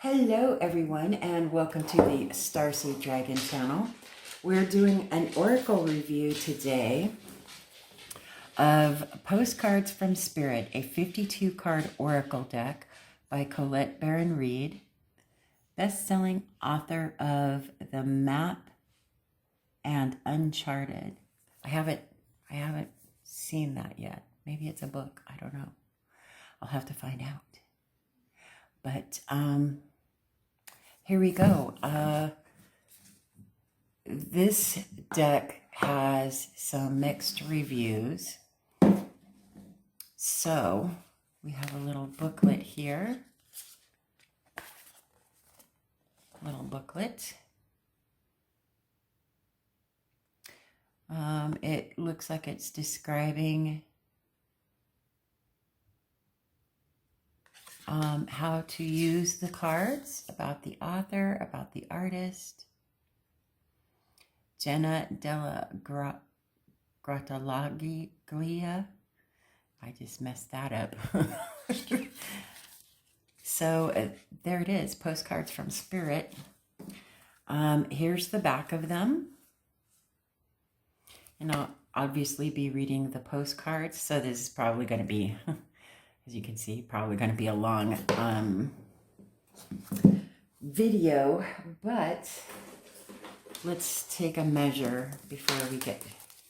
Hello everyone and welcome to the Starseed Dragon channel. We're doing an oracle review today of Postcards from Spirit, a 52 card oracle deck by Colette Baron-Reid, best-selling author of The Map and Uncharted. I haven't seen that yet. Maybe it's a book, I don't know. I'll have to find out. But here we go. This deck has some mixed reviews. So we have a little booklet here. Little booklet. It looks like it's describing how to use the cards, about the author, about the artist. Jenna Della Grattalaglia. I just messed that up. So there it is, Postcards from Spirit. Here's the back of them. And I'll obviously be reading the postcards, so this is probably going to be, as you can see, probably going to be a long video, but let's take a measure before we get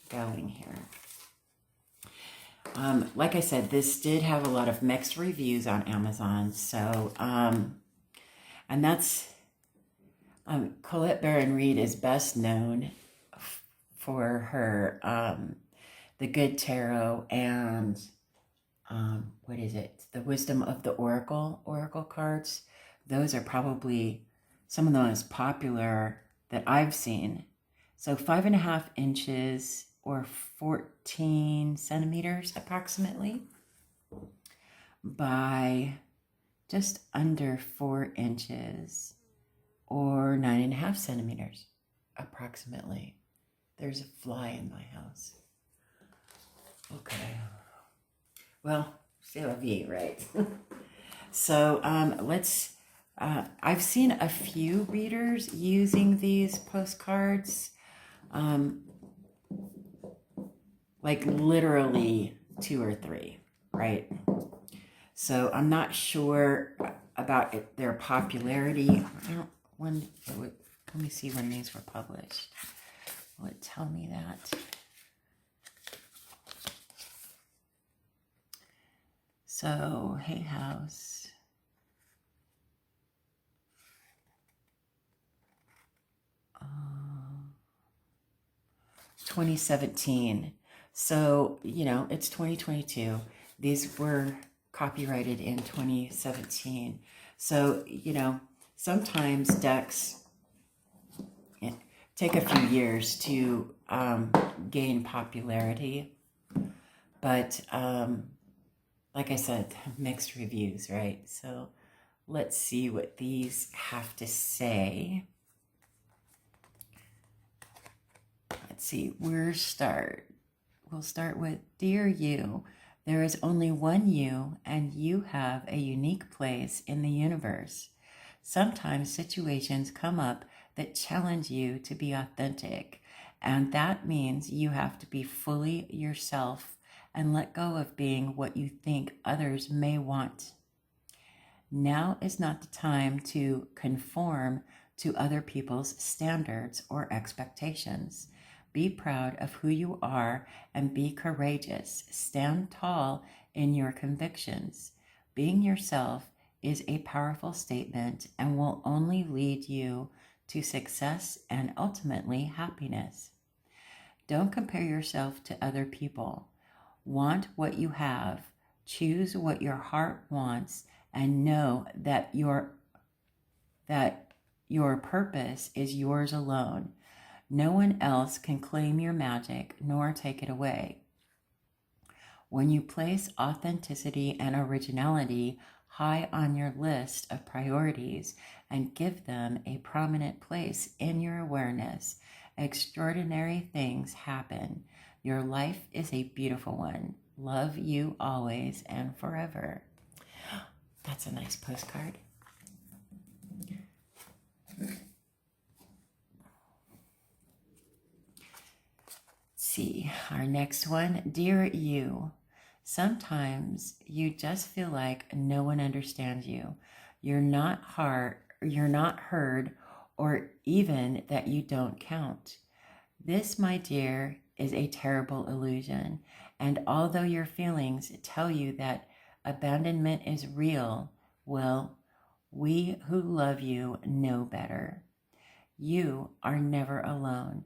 going here. Like I said, this did have a lot of mixed reviews on Amazon, so, and that's, Colette Baron-Reid is best known for her, The Good Tarot and what is it? The Wisdom of the Oracle cards. Those are probably some of the most popular that I've seen. So 5.5 inches or 14 centimeters approximately by just under 4 inches or 9.5 centimeters approximately. There's a fly in my house. Okay. Well, c'est la vie, right? So let's, I've seen a few readers using these postcards, like literally 2 or 3, right? So I'm not sure about their popularity. Let me see when these were published. Will it tell me that? So, Hay House. 2017. So, you know, it's 2022. These were copyrighted in 2017. So, you know, sometimes decks take a few years to gain popularity. But, like I said, mixed reviews, right? So let's see what these have to say. Let's see, we'll start with, Dear You, there is only one you, and you have a unique place in the universe. Sometimes situations come up that challenge you to be authentic, and that means you have to be fully yourself and let go of being what you think others may want. Now is not the time to conform to other people's standards or expectations. Be proud of who you are and be courageous. Stand tall in your convictions. Being yourself is a powerful statement and will only lead you to success and ultimately happiness. Don't compare yourself to other people. Want what you have. Choose what your heart wants and know that your purpose is yours alone. No one else can claim your magic nor take it away. When you place authenticity and originality high on your list of priorities and give them a prominent place in your awareness, extraordinary things happen. Your life is a beautiful one. Love you always and forever. That's a nice postcard. see, our next one. Dear you, sometimes you just feel like no one understands you. You're not heard, or even that you don't count. This, my dear, is a terrible illusion. And although your feelings tell you that abandonment is real, well, we who love you know better. You are never alone.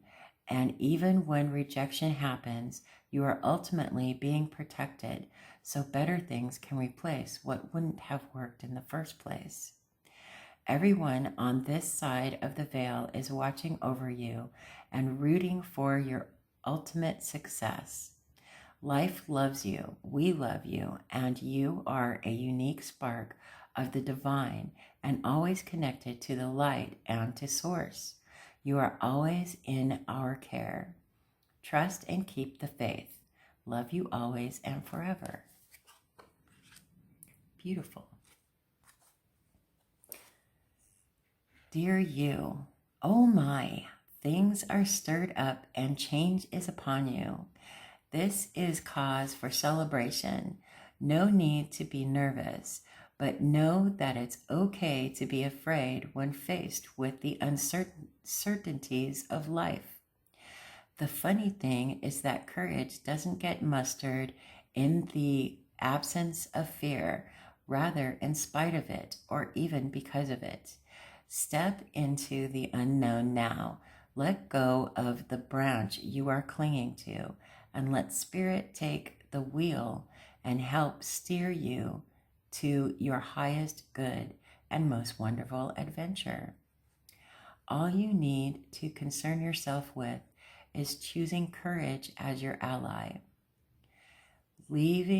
And even when rejection happens, you are ultimately being protected so better things can replace what wouldn't have worked in the first place. Everyone on this side of the veil is watching over you and rooting for your ultimate success. Life loves you, we love you, and you are a unique spark of the divine and always connected to the light and to source. You are always in our care. Trust and keep the faith. Love you always and forever. Beautiful. Dear you, oh my, things are stirred up and change is upon you. This is cause for celebration. No need to be nervous, but know that it's okay to be afraid when faced with the uncertainties of life. The funny thing is that courage doesn't get mustered in the absence of fear, rather in spite of it, or even because of it. Step into the unknown now. Let go of the branch you are clinging to, and let Spirit take the wheel and help steer you to your highest good and most wonderful adventure. All you need to concern yourself with is choosing courage as your ally. Leave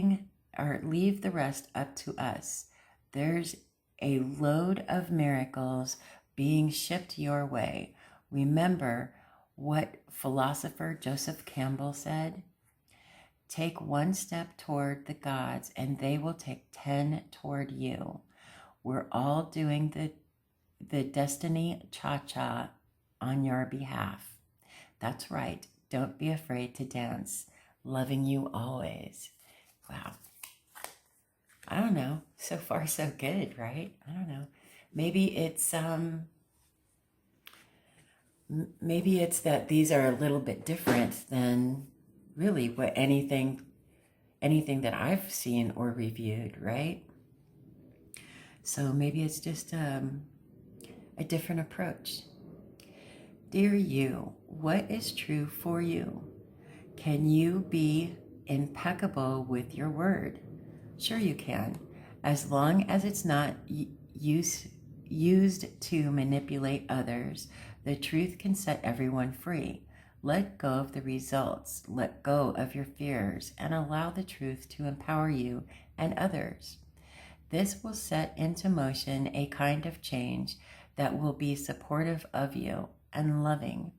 the rest up to us. There's a load of miracles being shipped your way. Remember what philosopher Joseph Campbell said? Take one step toward the gods and they will take 10 toward you. We're all doing the destiny cha-cha on your behalf. That's right. Don't be afraid to dance. Loving you always. Wow. I don't know. So far, so good, right? I don't know. Maybe it's that these are a little bit different than really what anything that I've seen or reviewed, right? So maybe it's just a different approach. Dear you, what is true for you? Can you be impeccable with your word? Sure you can, as long as it's not used to manipulate others. The truth can set everyone free. Let go of the results, let go of your fears, and allow the truth to empower you and others. This will set into motion a kind of change that will be supportive of you and loving,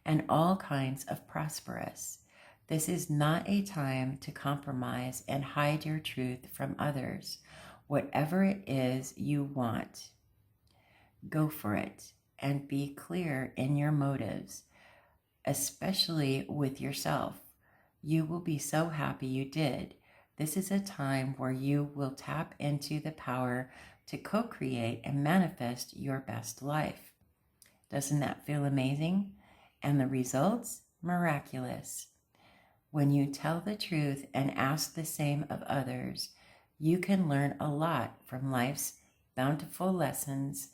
and all kinds of prosperous. This is not a time to compromise and hide your truth from others. Whatever it is you want, go for it and be clear in your motives, especially with yourself. You will be so happy you did. This is a time where you will tap into the power to co-create and manifest your best life. Doesn't that feel amazing? And the results? Miraculous. When you tell the truth and ask the same of others, you can learn a lot from life's bountiful lessons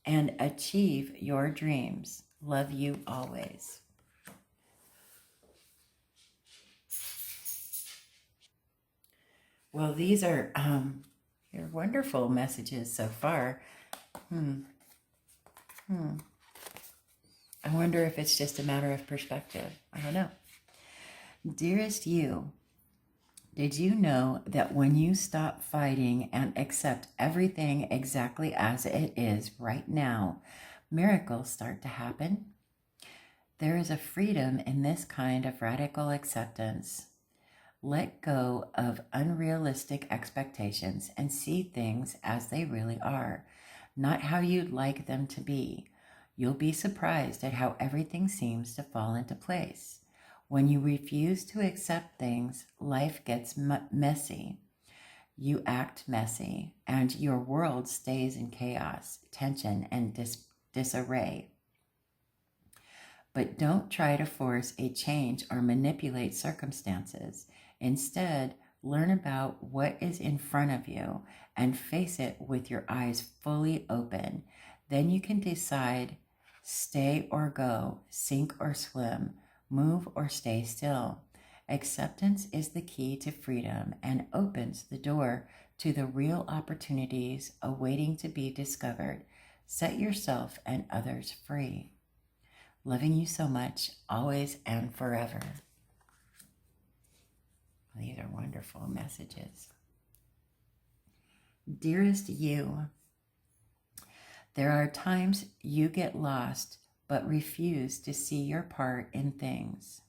and achieve your dreams. Love you always. Well, these are your wonderful messages so far. I wonder if it's just a matter of perspective. I don't know. Dearest you, did you know that when you stop fighting and accept everything exactly as it is right now, miracles start to happen? There is a freedom in this kind of radical acceptance. Let go of unrealistic expectations and see things as they really are, not how you'd like them to be. You'll be surprised at how everything seems to fall into place. When you refuse to accept things, life gets messy. You act messy, and your world stays in chaos, tension, and disarray. But don't try to force a change or manipulate circumstances. Instead, learn about what is in front of you and face it with your eyes fully open. Then you can decide, stay or go, sink or swim, move or stay still. Acceptance is the key to freedom and opens the door to the real opportunities awaiting to be discovered. Set yourself and others free. Loving you so much, always and forever. These are wonderful messages. Dearest you, there are times you get lost but refuse to see your part in things.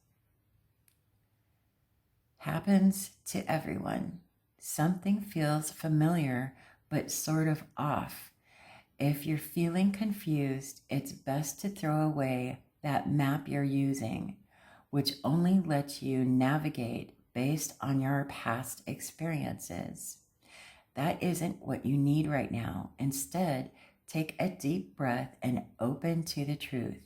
Happens to everyone. Something feels familiar but sort of off. If you're feeling confused, it's best to throw away that map you're using, which only lets you navigate based on your past experiences. That isn't what you need right now. Instead, take a deep breath and open to the truth.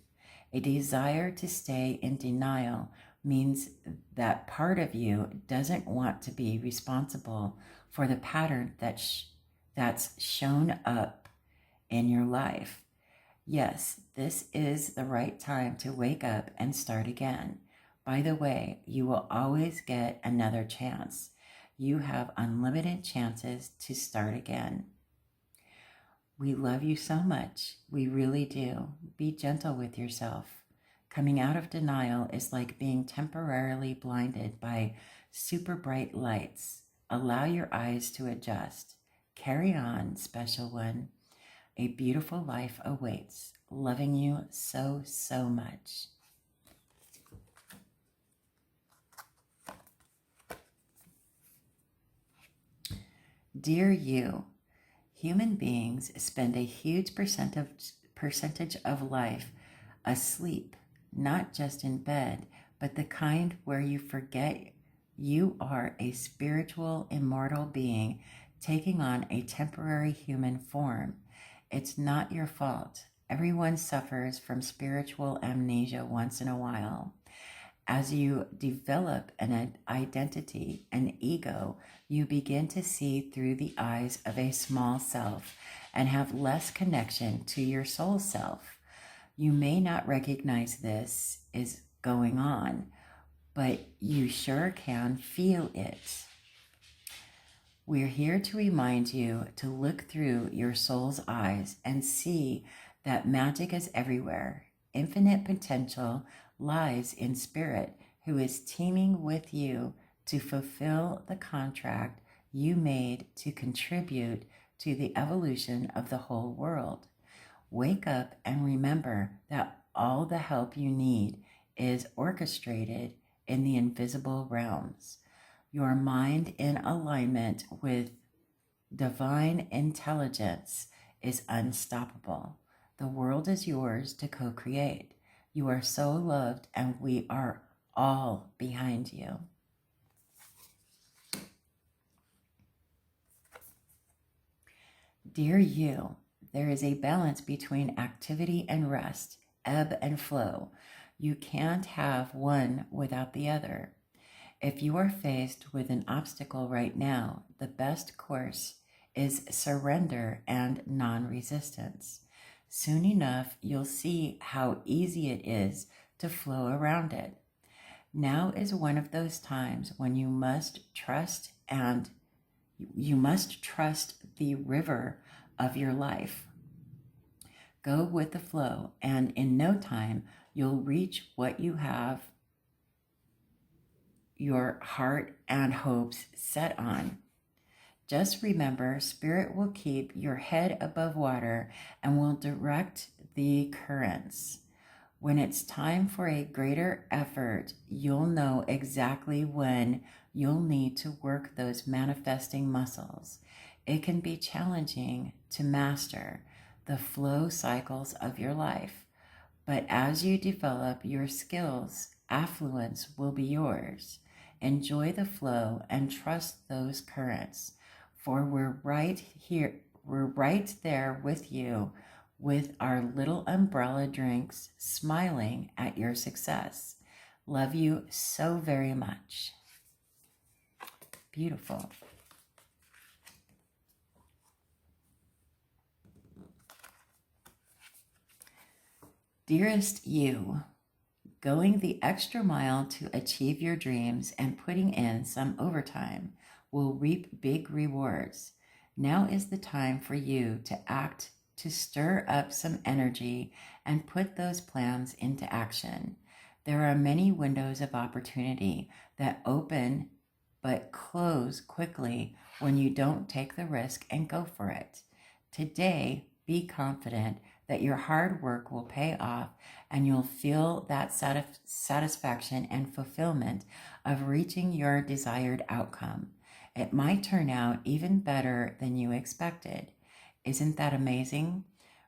A desire to stay in denial means that part of you doesn't want to be responsible for the pattern that's shown up in your life. Yes, this is the right time to wake up and start again. By the way, you will always get another chance. You have unlimited chances to start again. We love you so much. We really do. Be gentle with yourself. Coming out of denial is like being temporarily blinded by super bright lights. Allow your eyes to adjust. Carry on, special one. A beautiful life awaits. Loving you so, so much. Dear you, human beings spend a huge percentage of life asleep, not just in bed, but the kind where you forget you are a spiritual, immortal being taking on a temporary human form. It's not your fault. Everyone suffers from spiritual amnesia once in a while. As you develop an identity, an ego, you begin to see through the eyes of a small self and have less connection to your soul self. You may not recognize this is going on, but you sure can feel it. We're here to remind you to look through your soul's eyes and see that magic is everywhere. Infinite potential lies in spirit, who is teaming with you to fulfill the contract you made to contribute to the evolution of the whole world. Wake up and remember that all the help you need is orchestrated in the invisible realms. Your mind in alignment with divine intelligence is unstoppable. The world is yours to co-create. You are so loved, and we are all behind you. Dear you, there is a balance between activity and rest, ebb and flow. You can't have one without the other. If you are faced with an obstacle right now, the best course is surrender and non-resistance. Soon enough, you'll see how easy it is to flow around it. Now is one of those times when you must trust the river of your life. Go with the flow, and in no time, you'll reach what you have your heart and hopes set on. Just remember, Spirit will keep your head above water and will direct the currents. When it's time for a greater effort, you'll know exactly when you'll need to work those manifesting muscles. It can be challenging to master the flow cycles of your life, But as you develop your skills, affluence will be yours. Enjoy the flow and trust those currents, for we're right here, we're right there with you with our little umbrella drinks, smiling at your success. Love you so very much. Beautiful. Dearest you, going the extra mile to achieve your dreams and putting in some overtime will reap big rewards. Now is the time for you to act, to stir up some energy and put those plans into action. There are many windows of opportunity that open but close quickly when you don't take the risk and go for it. Today, be confident that your hard work will pay off and you'll feel that satisfaction and fulfillment of reaching your desired outcome. It might turn out even better than you expected. Isn't that amazing?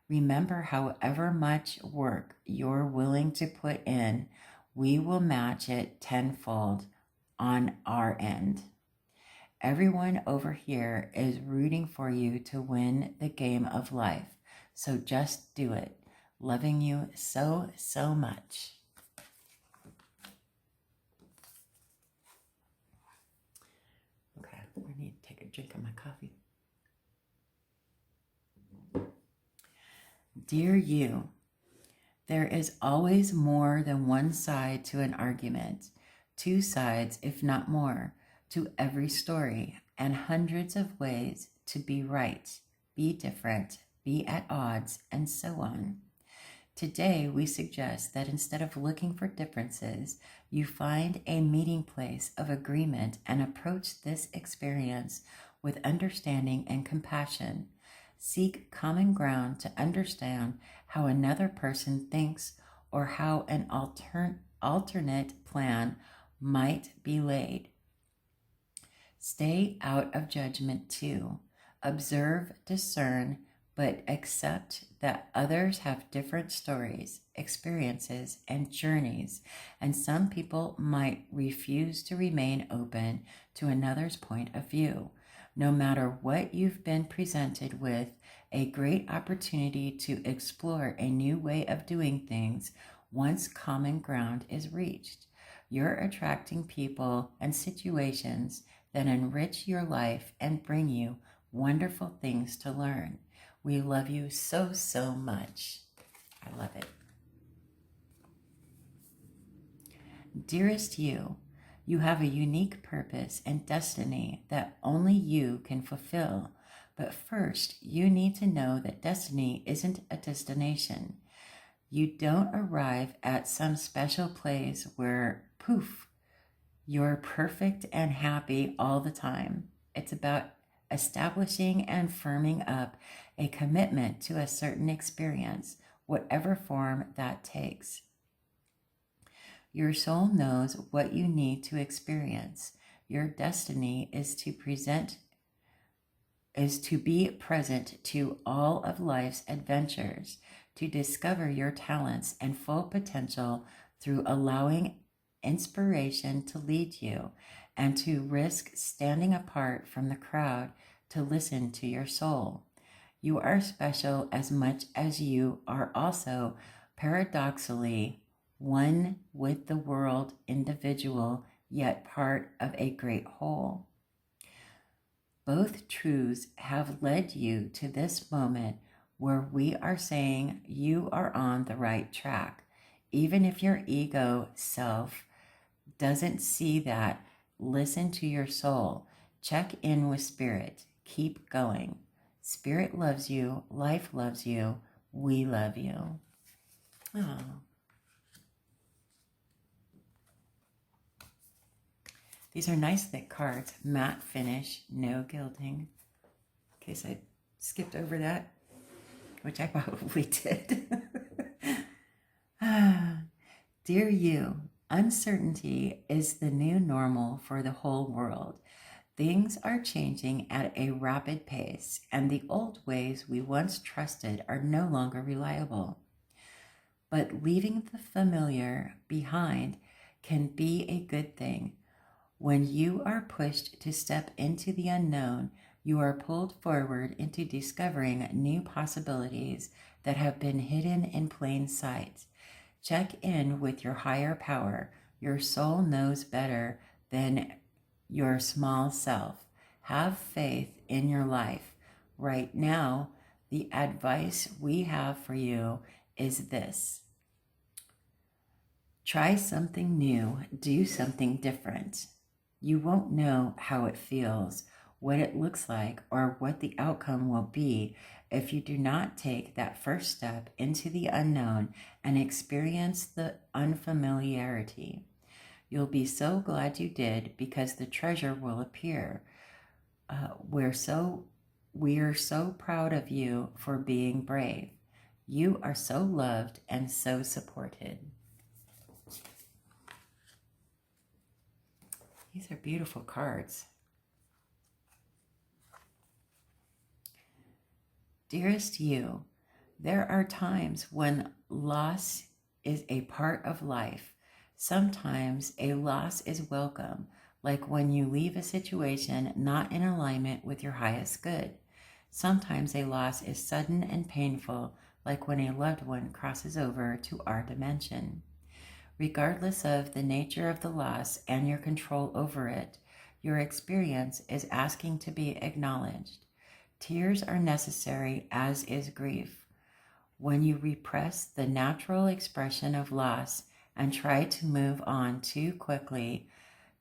Remember, however much work you're willing to put in, we will match it tenfold on our end. Everyone over here is rooting for you to win the game of life. So just do it. Loving you so, so much. Okay, I need to take a drink of my coffee. Dear you, there is always more than one side to an argument, two sides, if not more, to every story, and hundreds of ways to be right, be different, be at odds, and so on. Today, we suggest that instead of looking for differences, you find a meeting place of agreement and approach this experience with understanding and compassion. Seek common ground to understand how another person thinks or how an alternate plan might be laid. Stay out of judgment too. Observe, discern, but accept that others have different stories, experiences, and journeys, and some people might refuse to remain open to another's point of view. No matter what you've been presented with, a great opportunity to explore a new way of doing things once common ground is reached. You're attracting people and situations that enrich your life and bring you wonderful things to learn. We love you so, so much. I love it. Dearest you, you have a unique purpose and destiny that only you can fulfill. But first, you need to know that destiny isn't a destination. You don't arrive at some special place where, poof, you're perfect and happy all the time. It's about establishing and firming up a commitment to a certain experience, whatever form that takes. Your soul knows what you need to experience. Your destiny is to be present to all of life's adventures, to discover your talents and full potential through allowing inspiration to lead you, and to risk standing apart from the crowd to listen to your soul. You are special as much as you are also paradoxically one with the world, individual, yet part of a great whole. Both truths have led you to this moment where we are saying you are on the right track. Even if your ego self doesn't see that, listen to your soul. Check in with spirit. Keep going. Spirit loves you. Life loves you. We love you. Oh. These are nice thick cards. Matte finish, no gilding. In case I skipped over that, which I probably did. Dear you, uncertainty is the new normal for the whole world. Things are changing at a rapid pace, and the old ways we once trusted are no longer reliable. but leaving the familiar behind can be a good thing. When you are pushed to step into the unknown, you are pulled forward into discovering new possibilities that have been hidden in plain sight. Check in with your higher power. Your soul knows better than your small self. Have faith in your life. Right now, the advice we have for you is this. Try something new, do something different. You won't know how it feels, what it looks like, or what the outcome will be if you do not take that first step into the unknown and experience the unfamiliarity. You'll be so glad you did because the treasure will appear. We are so proud of you for being brave. You are so loved and so supported. These are beautiful cards. Dearest you, there are times when loss is a part of life. Sometimes a loss is welcome, like when you leave a situation not in alignment with your highest good. Sometimes a loss is sudden and painful, like when a loved one crosses over to our dimension. Regardless of the nature of the loss and your control over it, your experience is asking to be acknowledged. Tears are necessary, as is grief. When you repress the natural expression of loss and try to move on too quickly,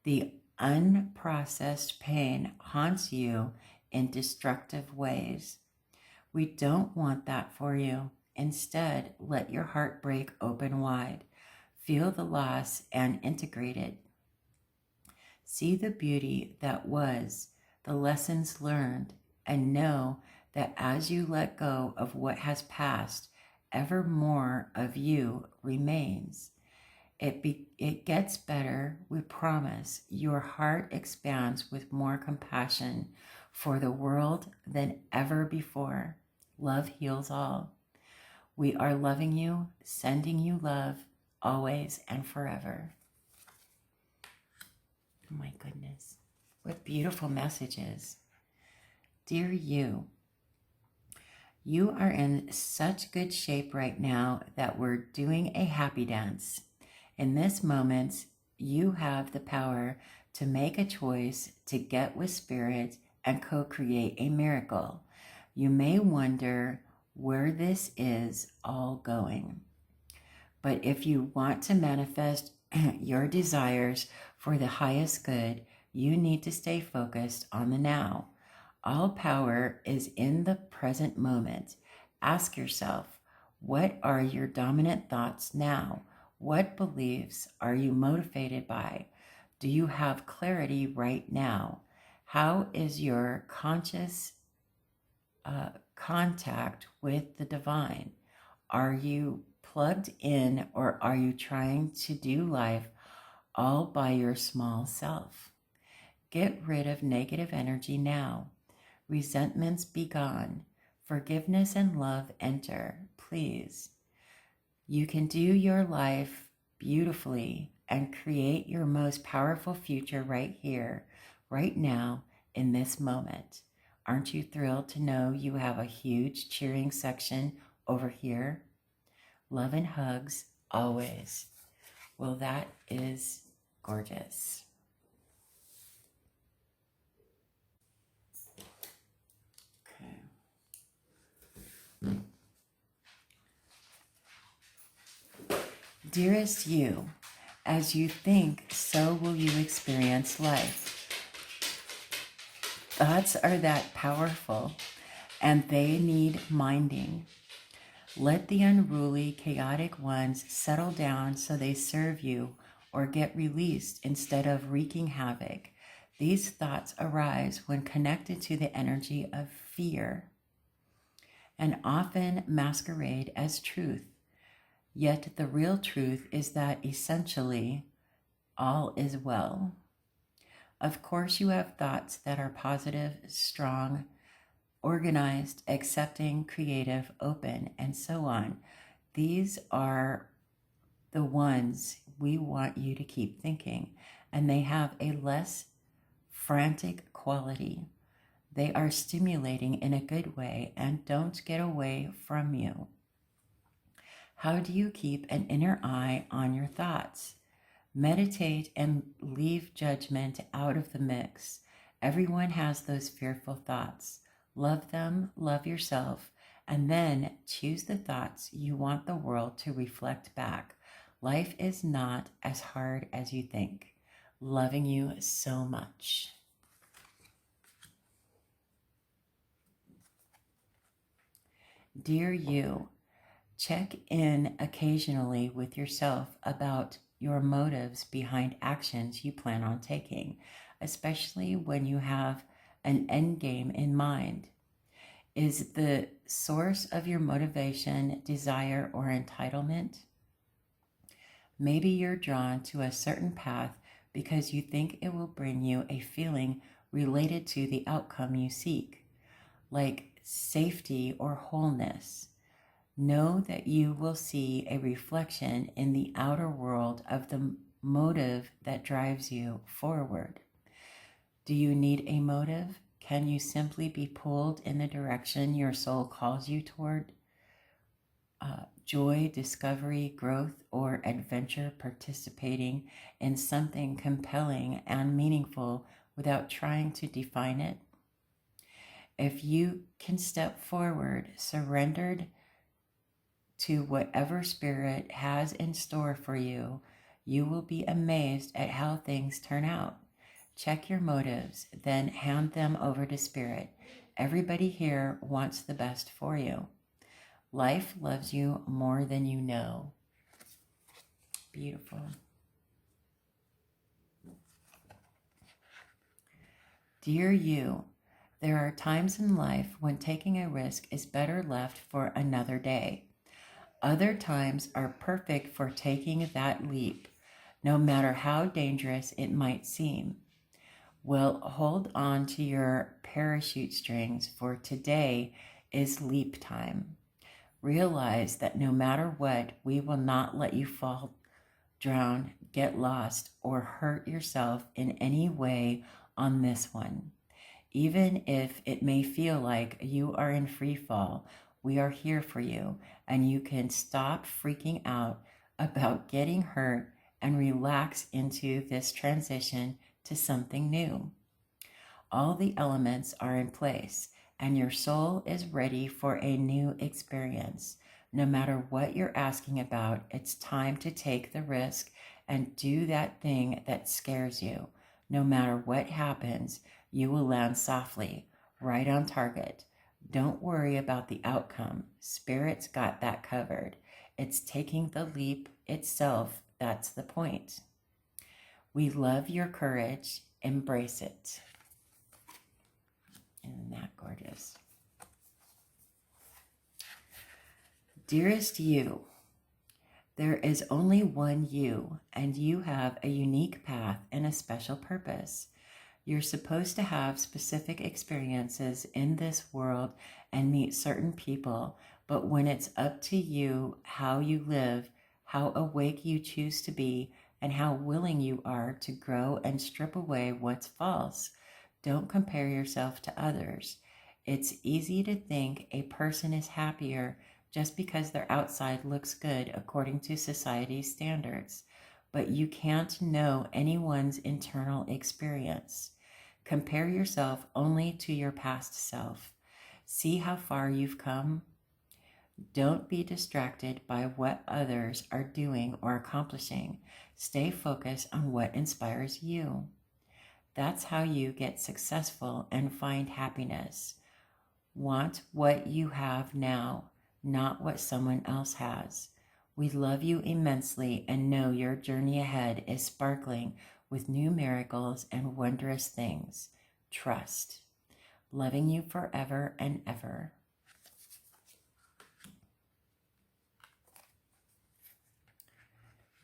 the unprocessed pain haunts you in destructive ways. We don't want that for you. Instead, let your heart break open wide. Feel the loss and integrate it. See the beauty that was, the lessons learned, and know that as you let go of what has passed, ever more of you remains. It gets better, we promise. Your heart expands with more compassion for the world than ever before. Love heals all. We are loving you, sending you love, always and forever. Oh my goodness. What beautiful messages. Dear you, you are in such good shape right now that we're doing a happy dance. In this moment, you have the power to make a choice to get with spirit and co-create a miracle. You may wonder where this is all going. But if you want to manifest your desires for the highest good, you need to stay focused on the now. All power is in the present moment. Ask yourself, what are your dominant thoughts now? What beliefs are you motivated by? Do you have clarity right now? How is your conscious contact with the divine? Are you plugged in, or are you trying to do life all by your small self? Get rid of negative energy now. Resentments be gone. Forgiveness and love enter, please. You can do your life beautifully and create your most powerful future right here, right now, in this moment. Aren't you thrilled to know you have a huge cheering section over here? Love and hugs, always. Well, that is gorgeous. Okay. Dearest you, as you think, so will you experience life. Thoughts are that powerful, and they need minding. Let the unruly, chaotic ones settle down so they serve you or get released instead of wreaking havoc. These thoughts arise when connected to the energy of fear and often masquerade as truth. Yet the real truth is that essentially all is well. Of course, you have thoughts that are positive, strong, organized, accepting, creative, open, and so on. These are the ones we want you to keep thinking, and they have a less frantic quality. They are stimulating in a good way and don't get away from you. How do you keep an inner eye on your thoughts? Meditate and leave judgment out of the mix. Everyone has those fearful thoughts. Love them, love yourself, and then choose the thoughts you want the world to reflect back. Life is not as hard as you think. Loving you so much. Dear you, check in occasionally with yourself about your motives behind actions you plan on taking, especially when you have an end game in mind. Is the source of your motivation desire or entitlement? Maybe you're drawn to a certain path because you think it will bring you a feeling related to the outcome you seek, like safety or wholeness. Know that you will see a reflection in the outer world of the motive that drives you forward. Do you need a motive? Can you simply be pulled in the direction your soul calls you toward? Joy, discovery, growth, or adventure, participating in something compelling and meaningful without trying to define it? If you can step forward, surrendered to whatever spirit has in store for you, you will be amazed at how things turn out. Check your motives, then hand them over to spirit. Everybody here wants the best for you. Life loves you more than you know. Beautiful. Dear you, there are times in life when taking a risk is better left for another day. Other times are perfect for taking that leap, no matter how dangerous it might seem. Well, hold on to your parachute strings, for today is leap time. Realize that no matter what, we will not let you fall, drown, get lost, or hurt yourself in any way on this one. Even if it may feel like you are in free fall, we are here for you, and you can stop freaking out about getting hurt and relax into this transition to something new. All the elements are in place, and your soul is ready for a new experience. No matter what you're asking about, it's time to take the risk and do that thing that scares you. No matter what happens, you will land softly, right on target. Don't worry about the outcome. Spirit's got that covered. It's taking the leap itself that's the point. We love your courage. Embrace it. Isn't that gorgeous? Dearest you, there is only one you, and you have a unique path and a special purpose. You're supposed to have specific experiences in this world and meet certain people, but when it's up to you how you live, how awake you choose to be, and how willing you are to grow and strip away what's false, don't compare yourself to others. It's easy to think a person is happier just because their outside looks good according to society's standards, but you can't know anyone's internal experience. Compare yourself only to your past self. See how far you've come. Don't be distracted by what others are doing or accomplishing. Stay focused on what inspires you. That's how you get successful and find happiness. Want what you have now, not what someone else has. We love you immensely and know your journey ahead is sparkling with new miracles and wondrous things. Trust. Loving you forever and ever.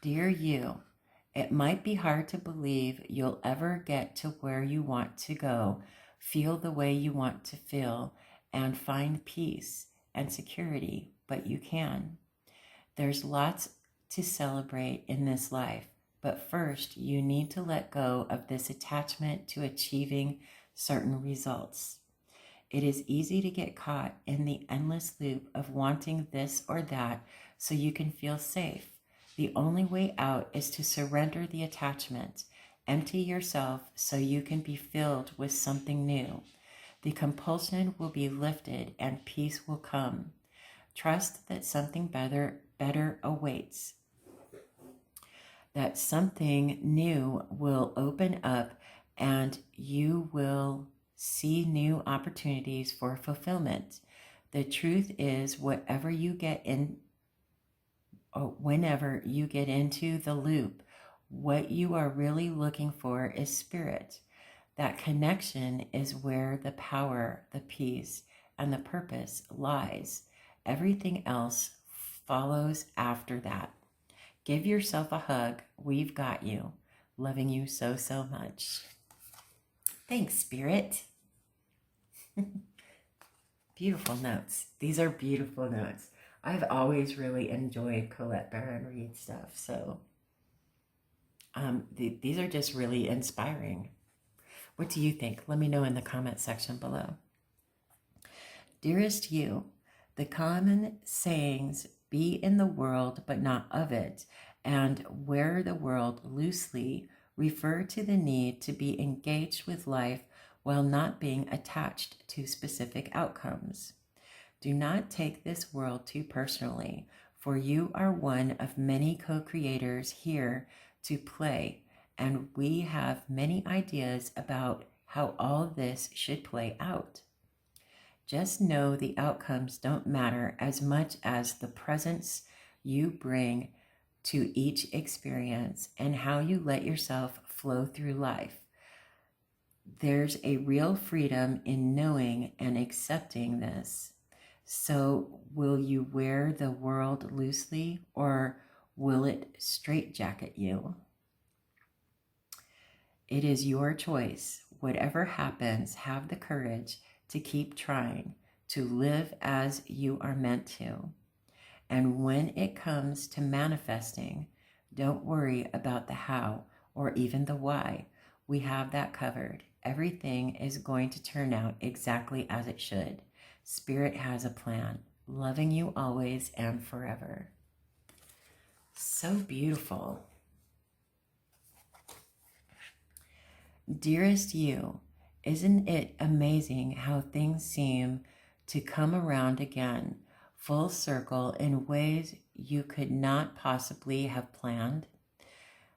Dear you, it might be hard to believe you'll ever get to where you want to go, feel the way you want to feel, and find peace and security, but you can. There's lots to celebrate in this life, but first you need to let go of this attachment to achieving certain results. It is easy to get caught in the endless loop of wanting this or that so you can feel safe. The only way out is to surrender the attachment. Empty yourself so you can be filled with something new. The compulsion will be lifted and peace will come. Trust that something better awaits. That something new will open up and you will see new opportunities for fulfillment. The truth is, whenever you get into the loop, what you are really looking for is spirit. That connection is where the power, the peace, and the purpose lies. Everything else follows after that. Give yourself a hug. We've got you. Loving you so, so much. Thanks, Spirit. Beautiful notes. These are beautiful notes. I've always really enjoyed Colette Baron Reid stuff. So these are just really inspiring. What do you think? Let me know in the comment section below. Dearest you, the common sayings, be in the world but not of it, and wear the world loosely, refer to the need to be engaged with life while not being attached to specific outcomes. Do not take this world too personally, for you are one of many co-creators here to play, and we have many ideas about how all this should play out. Just know the outcomes don't matter as much as the presence you bring to each experience and how you let yourself flow through life. There's a real freedom in knowing and accepting this. So will you wear the world loosely or will it straitjacket you? It is your choice. Whatever happens, have the courage to keep trying, to live as you are meant to. And when it comes to manifesting, don't worry about the how or even the why. We have that covered. Everything is going to turn out exactly as it should. Spirit has a plan. Loving you always and forever. So beautiful. Dearest you, isn't it amazing how things seem to come around again, full circle in ways you could not possibly have planned?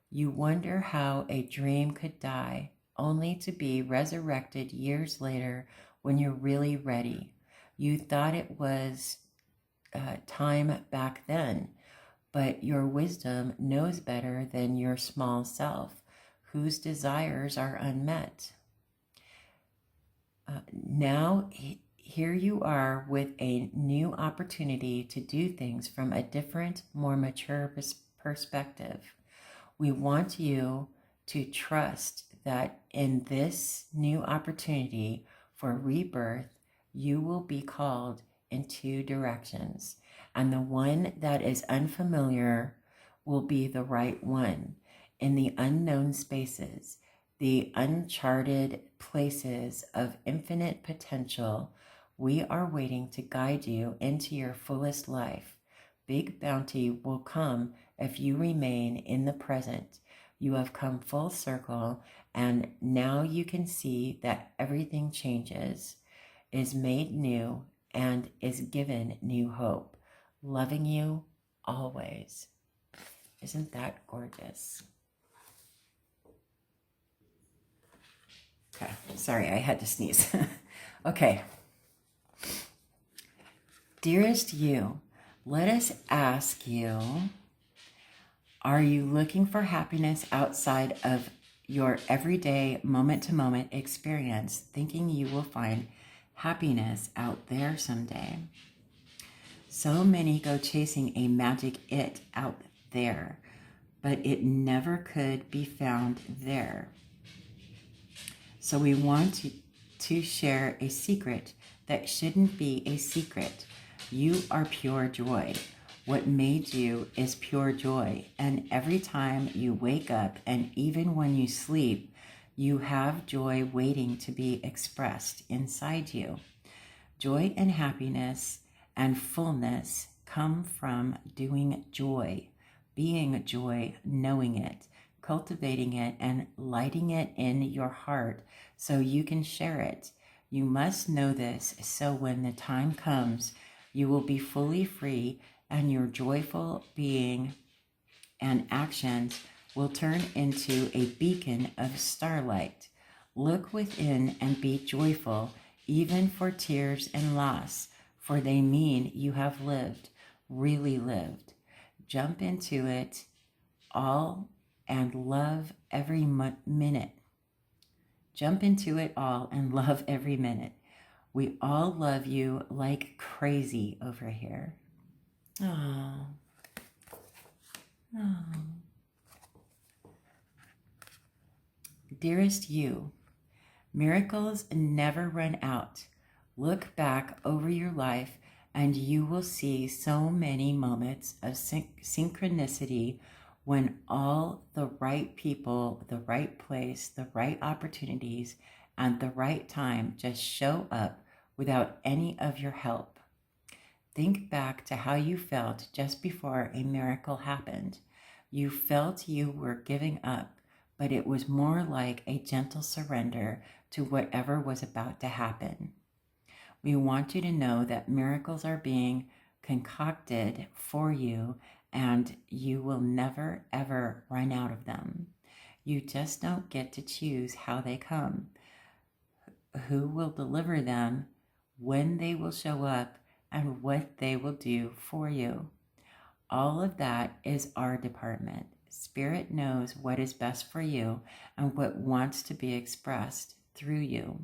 You wonder how a dream could die, only to be resurrected years later when you're really ready. You thought it was time back then, but your wisdom knows better than your small self, whose desires are unmet. Now, here you are with a new opportunity to do things from a different, more mature perspective. We want you to trust that in this new opportunity for rebirth, you will be called in two directions, and the one that is unfamiliar will be the right one. In the unknown spaces, the uncharted places of infinite potential, we are waiting to guide you into your fullest life. Big bounty will come if you remain in the present. You have come full circle, and now you can see that everything changes, is made new, and is given new hope. Loving you always. Isn't that gorgeous? Okay, sorry, I had to sneeze. Okay. Dearest you, let us ask you, are you looking for happiness outside of your everyday moment-to-moment experience, thinking you will find happiness out there someday? So many go chasing a magic it out there, but it never could be found there. So we want to share a secret that shouldn't be a secret. You are pure joy. What made you is pure joy. And every time you wake up and even when you sleep, you have joy waiting to be expressed inside you. Joy and happiness and fullness come from doing joy, being joy, knowing it, cultivating it, and lighting it in your heart so you can share it. You must know this so when the time comes, you will be fully free and your joyful being and actions will turn into a beacon of starlight. Look within and be joyful, even for tears and loss, for they mean you have lived, really lived. Jump into it all and love every minute. Jump into it all and love every minute. We all love you like crazy over here. Oh. Oh. Dearest you, miracles never run out. Look back over your life and you will see so many moments of synchronicity when all the right people, the right place, the right opportunities, and the right time just show up without any of your help. Think back to how you felt just before a miracle happened. You felt you were giving up, but it was more like a gentle surrender to whatever was about to happen. We want you to know that miracles are being concocted for you and you will never ever run out of them. You just don't get to choose how they come, who will deliver them, when they will show up, and what they will do for you. All of that is our department. Spirit knows what is best for you and what wants to be expressed through you.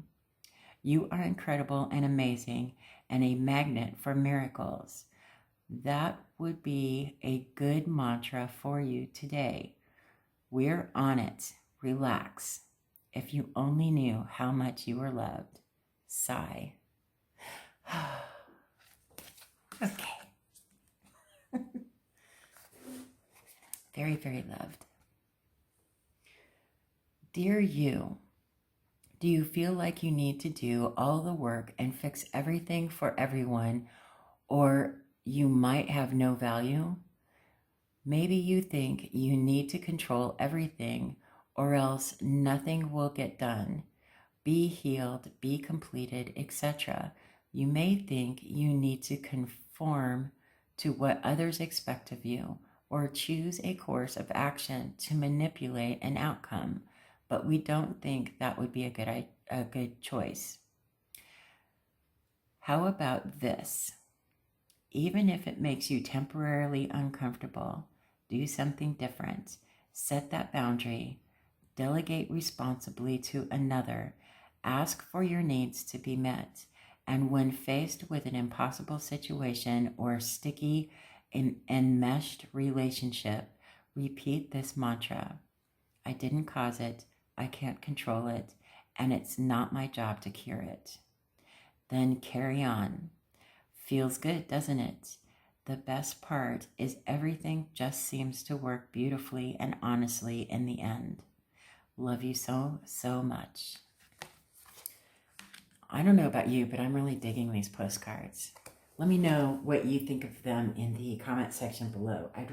You are incredible and amazing and a magnet for miracles. That would be a good mantra for you today. We're on it. Relax. If you only knew how much you were loved. Sigh. Okay. Very, very loved. Dear you, do you feel like you need to do all the work and fix everything for everyone, or you might have no value? Maybe you think you need to control everything, or else nothing will get done. Be healed, be completed, etc. You may think you need to conform to what others expect of you, or choose a course of action to manipulate an outcome, but we don't think that would be a good choice. How about this? Even if it makes you temporarily uncomfortable, do something different. Set that boundary. Delegate responsibly to another. Ask for your needs to be met. And when faced with an impossible situation or sticky enmeshed relationship, repeat this mantra. I didn't cause it, I can't control it, and it's not my job to cure it. Then carry on. Feels good, doesn't it? The best part is everything just seems to work beautifully and honestly in the end. Love you so, so much. I don't know about you, but I'm really digging these postcards. Let me know what you think of them in the comment section below. I'm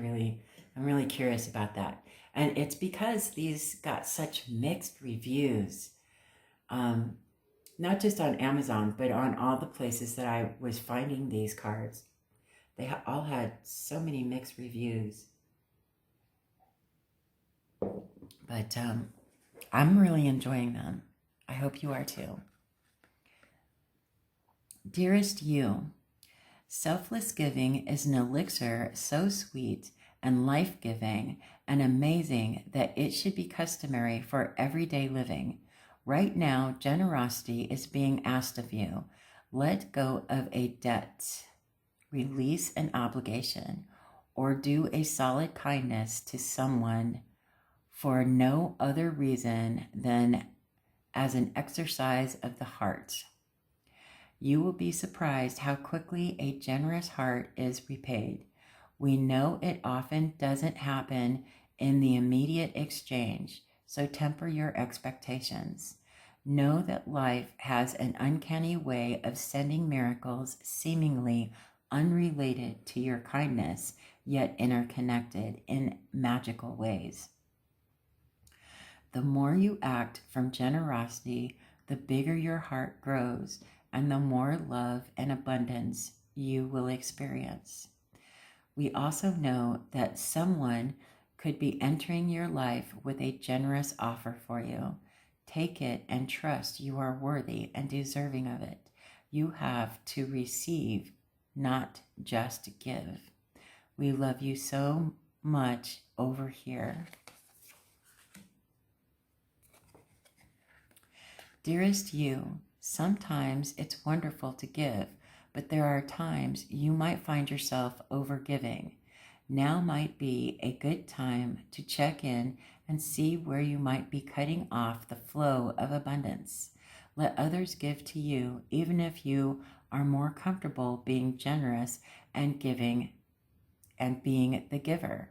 really curious about that. And it's because these got such mixed reviews, not just on Amazon, but on all the places that I was finding these cards. They all had so many mixed reviews. But I'm really enjoying them. I hope you are too. Dearest you, selfless giving is an elixir so sweet and life-giving and amazing that it should be customary for everyday living. Right now, generosity is being asked of you. Let go of a debt, release an obligation, or do a solid kindness to someone for no other reason than as an exercise of the heart. You will be surprised how quickly a generous heart is repaid. We know it often doesn't happen in the immediate exchange, so temper your expectations. Know that life has an uncanny way of sending miracles seemingly unrelated to your kindness, yet interconnected in magical ways. The more you act from generosity, the bigger your heart grows, and the more love and abundance you will experience. We also know that someone could be entering your life with a generous offer for you. Take it and trust you are worthy and deserving of it. You have to receive, not just give. We love you so much over here. Dearest you, sometimes it's wonderful to give, but there are times you might find yourself overgiving. Now might be a good time to check in and see where you might be cutting off the flow of abundance. Let others give to you, even if you are more comfortable being generous and giving and being the giver,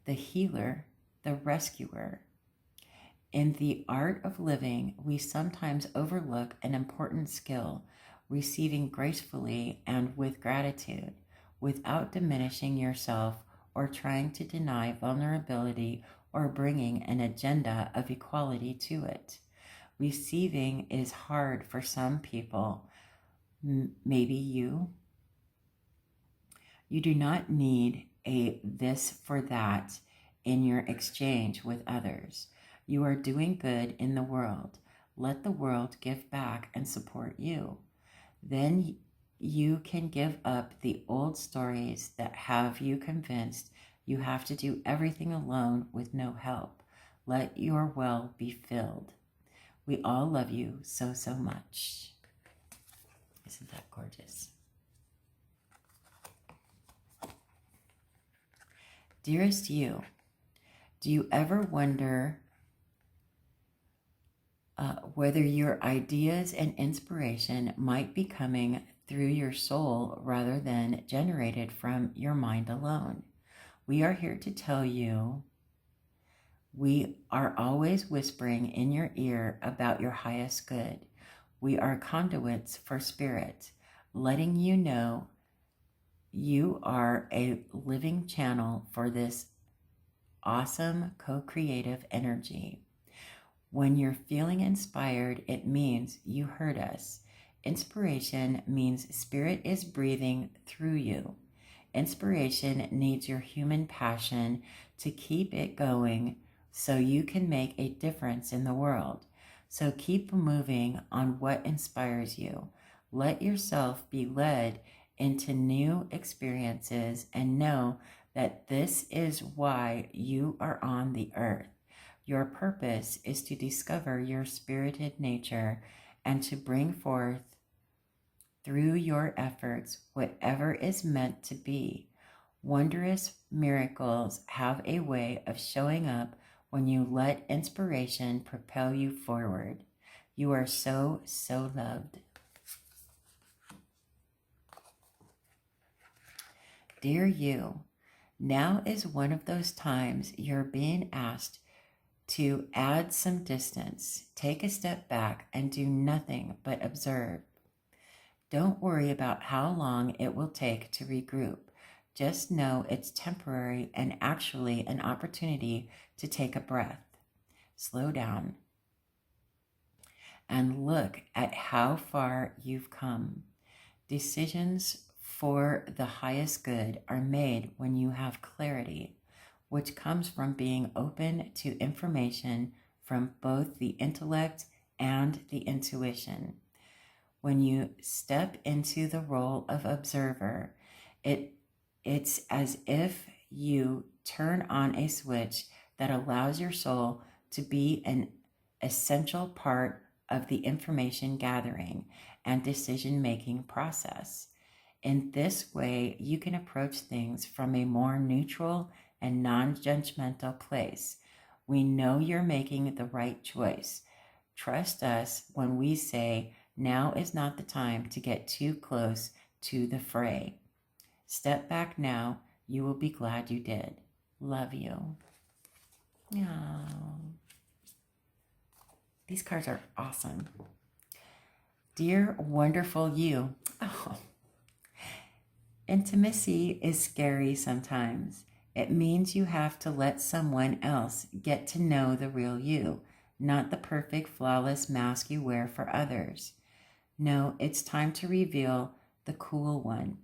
the healer, the rescuer. In the art of living, we sometimes overlook an important skill, receiving gracefully and with gratitude, without diminishing yourself or trying to deny vulnerability or bringing an agenda of equality to it. Receiving is hard for some people, maybe you. You do not need a this for that in your exchange with others. You are doing good in the world. Let the world give back and support you. Then you can give up the old stories that have you convinced you have to do everything alone with no help. Let your well be filled. We all love you so, so much. Isn't that gorgeous? Dearest you, do you ever wonder whether your ideas and inspiration might be coming through your soul rather than generated from your mind alone? We are here to tell you we are always whispering in your ear about your highest good. We are conduits for spirit, letting you know you are a living channel for this awesome co-creative energy. When you're feeling inspired, it means you heard us. Inspiration means spirit is breathing through you. Inspiration needs your human passion to keep it going so you can make a difference in the world. So keep moving on what inspires you. Let yourself be led into new experiences and know that this is why you are on the earth. Your purpose is to discover your spirited nature and to bring forth through your efforts whatever is meant to be. Wondrous miracles have a way of showing up when you let inspiration propel you forward. You are so, so loved. Dear you, now is one of those times you're being asked to add some distance, take a step back, and do nothing but observe. Don't worry about how long it will take to regroup. Just know it's temporary and actually an opportunity to take a breath. Slow down and look at how far you've come. Decisions for the highest good are made when you have clarity, which comes from being open to information from both the intellect and the intuition. When you step into the role of observer, it's as if you turn on a switch that allows your soul to be an essential part of the information gathering and decision-making process. In this way, you can approach things from a more neutral and non-judgmental place. We know you're making the right choice. Trust us when we say now is not the time to get too close to the fray. Step back now. You will be glad you did. Love you. Oh, these cards are awesome. Dear wonderful you. Oh, intimacy is scary sometimes. It means you have to let someone else get to know the real you, not the perfect, flawless mask you wear for others. No, it's time to reveal the cool one,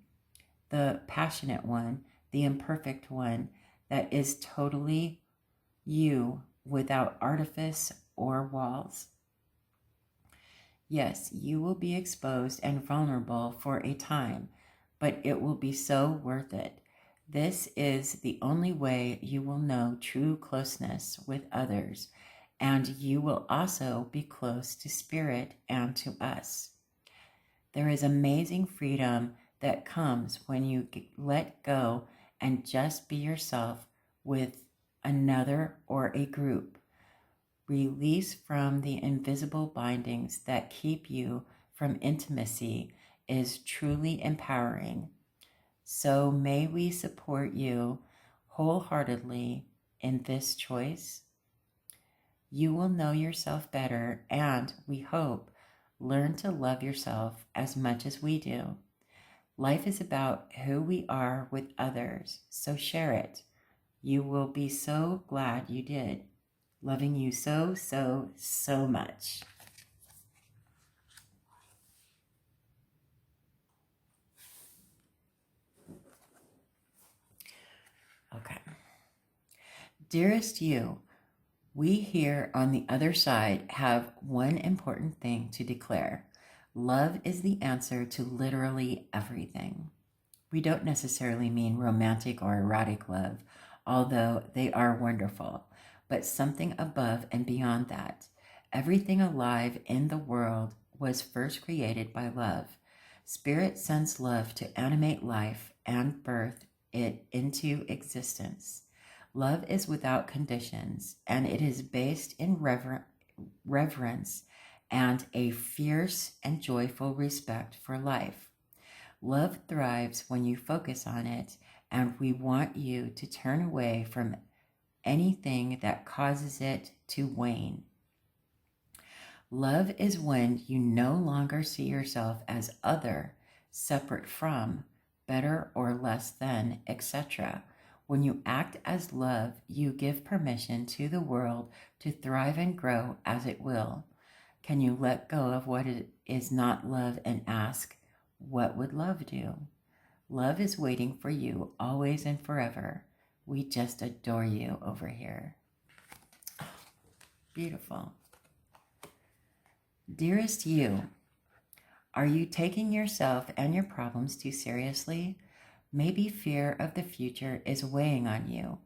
the passionate one, the imperfect one that is totally you without artifice or walls. Yes, you will be exposed and vulnerable for a time, but it will be so worth it. This is the only way you will know true closeness with others, and you will also be close to spirit and to us. There is amazing freedom that comes when you let go and just be yourself with another or a group. Release from the invisible bindings that keep you from intimacy is truly empowering. So may we support you wholeheartedly in this choice. You will know yourself better and, we hope, learn to love yourself as much as we do. Life is about who we are with others, so share it. You will be so glad you did. Loving you so, so, so much. Okay. Dearest you, we here on the other side have one important thing to declare. Love is the answer to literally everything. We don't necessarily mean romantic or erotic love, although they are wonderful, but something above and beyond that. Everything alive in the world was first created by love. Spirit sends love to animate life and birth it into existence. Love is without conditions, and it is based in reverence and a fierce and joyful respect for life. Love thrives when you focus on it, and we want you to turn away from anything that causes it to wane. Love is when you no longer see yourself as other, separate from, better or less than, etc. When you act as love, you give permission to the world to thrive and grow as it will. Can you let go of what is not love and ask, what would love do? Love is waiting for you always and forever. We just adore you over here. Oh, beautiful. Dearest you, are you taking yourself and your problems too seriously? Maybe fear of the future is weighing on you.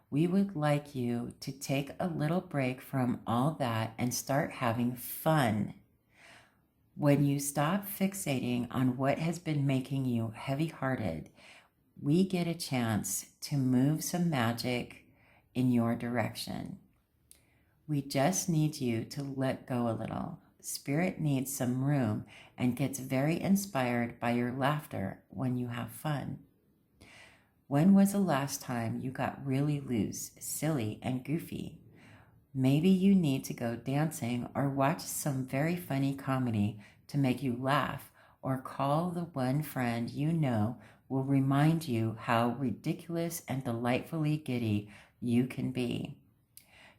We would like you to take a little break from all that and start having fun. When you stop fixating on what has been making you heavy-hearted, we get a chance to move some magic in your direction. We just need you to let go a little. Spirit needs some room and gets very inspired by your laughter when you have fun. When was the last time you got really loose, silly, and goofy? Maybe you need to go dancing or watch some very funny comedy to make you laugh, or call the one friend you know will remind you how ridiculous and delightfully giddy you can be.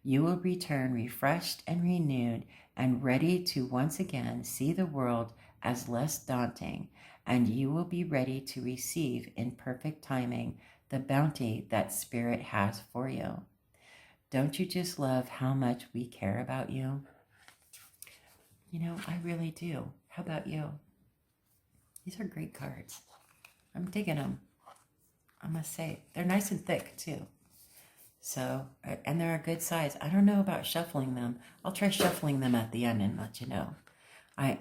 You will return refreshed and renewed and ready to once again see the world as less daunting, and you will be ready to receive in perfect timing the bounty that Spirit has for you. Don't you just love how much we care about you? You know, I really do. How about you? These are great cards. I'm digging them. I must say, they're nice and thick too. So, and they're a good size. I don't know about shuffling them. I'll try shuffling them at the end and let you know. I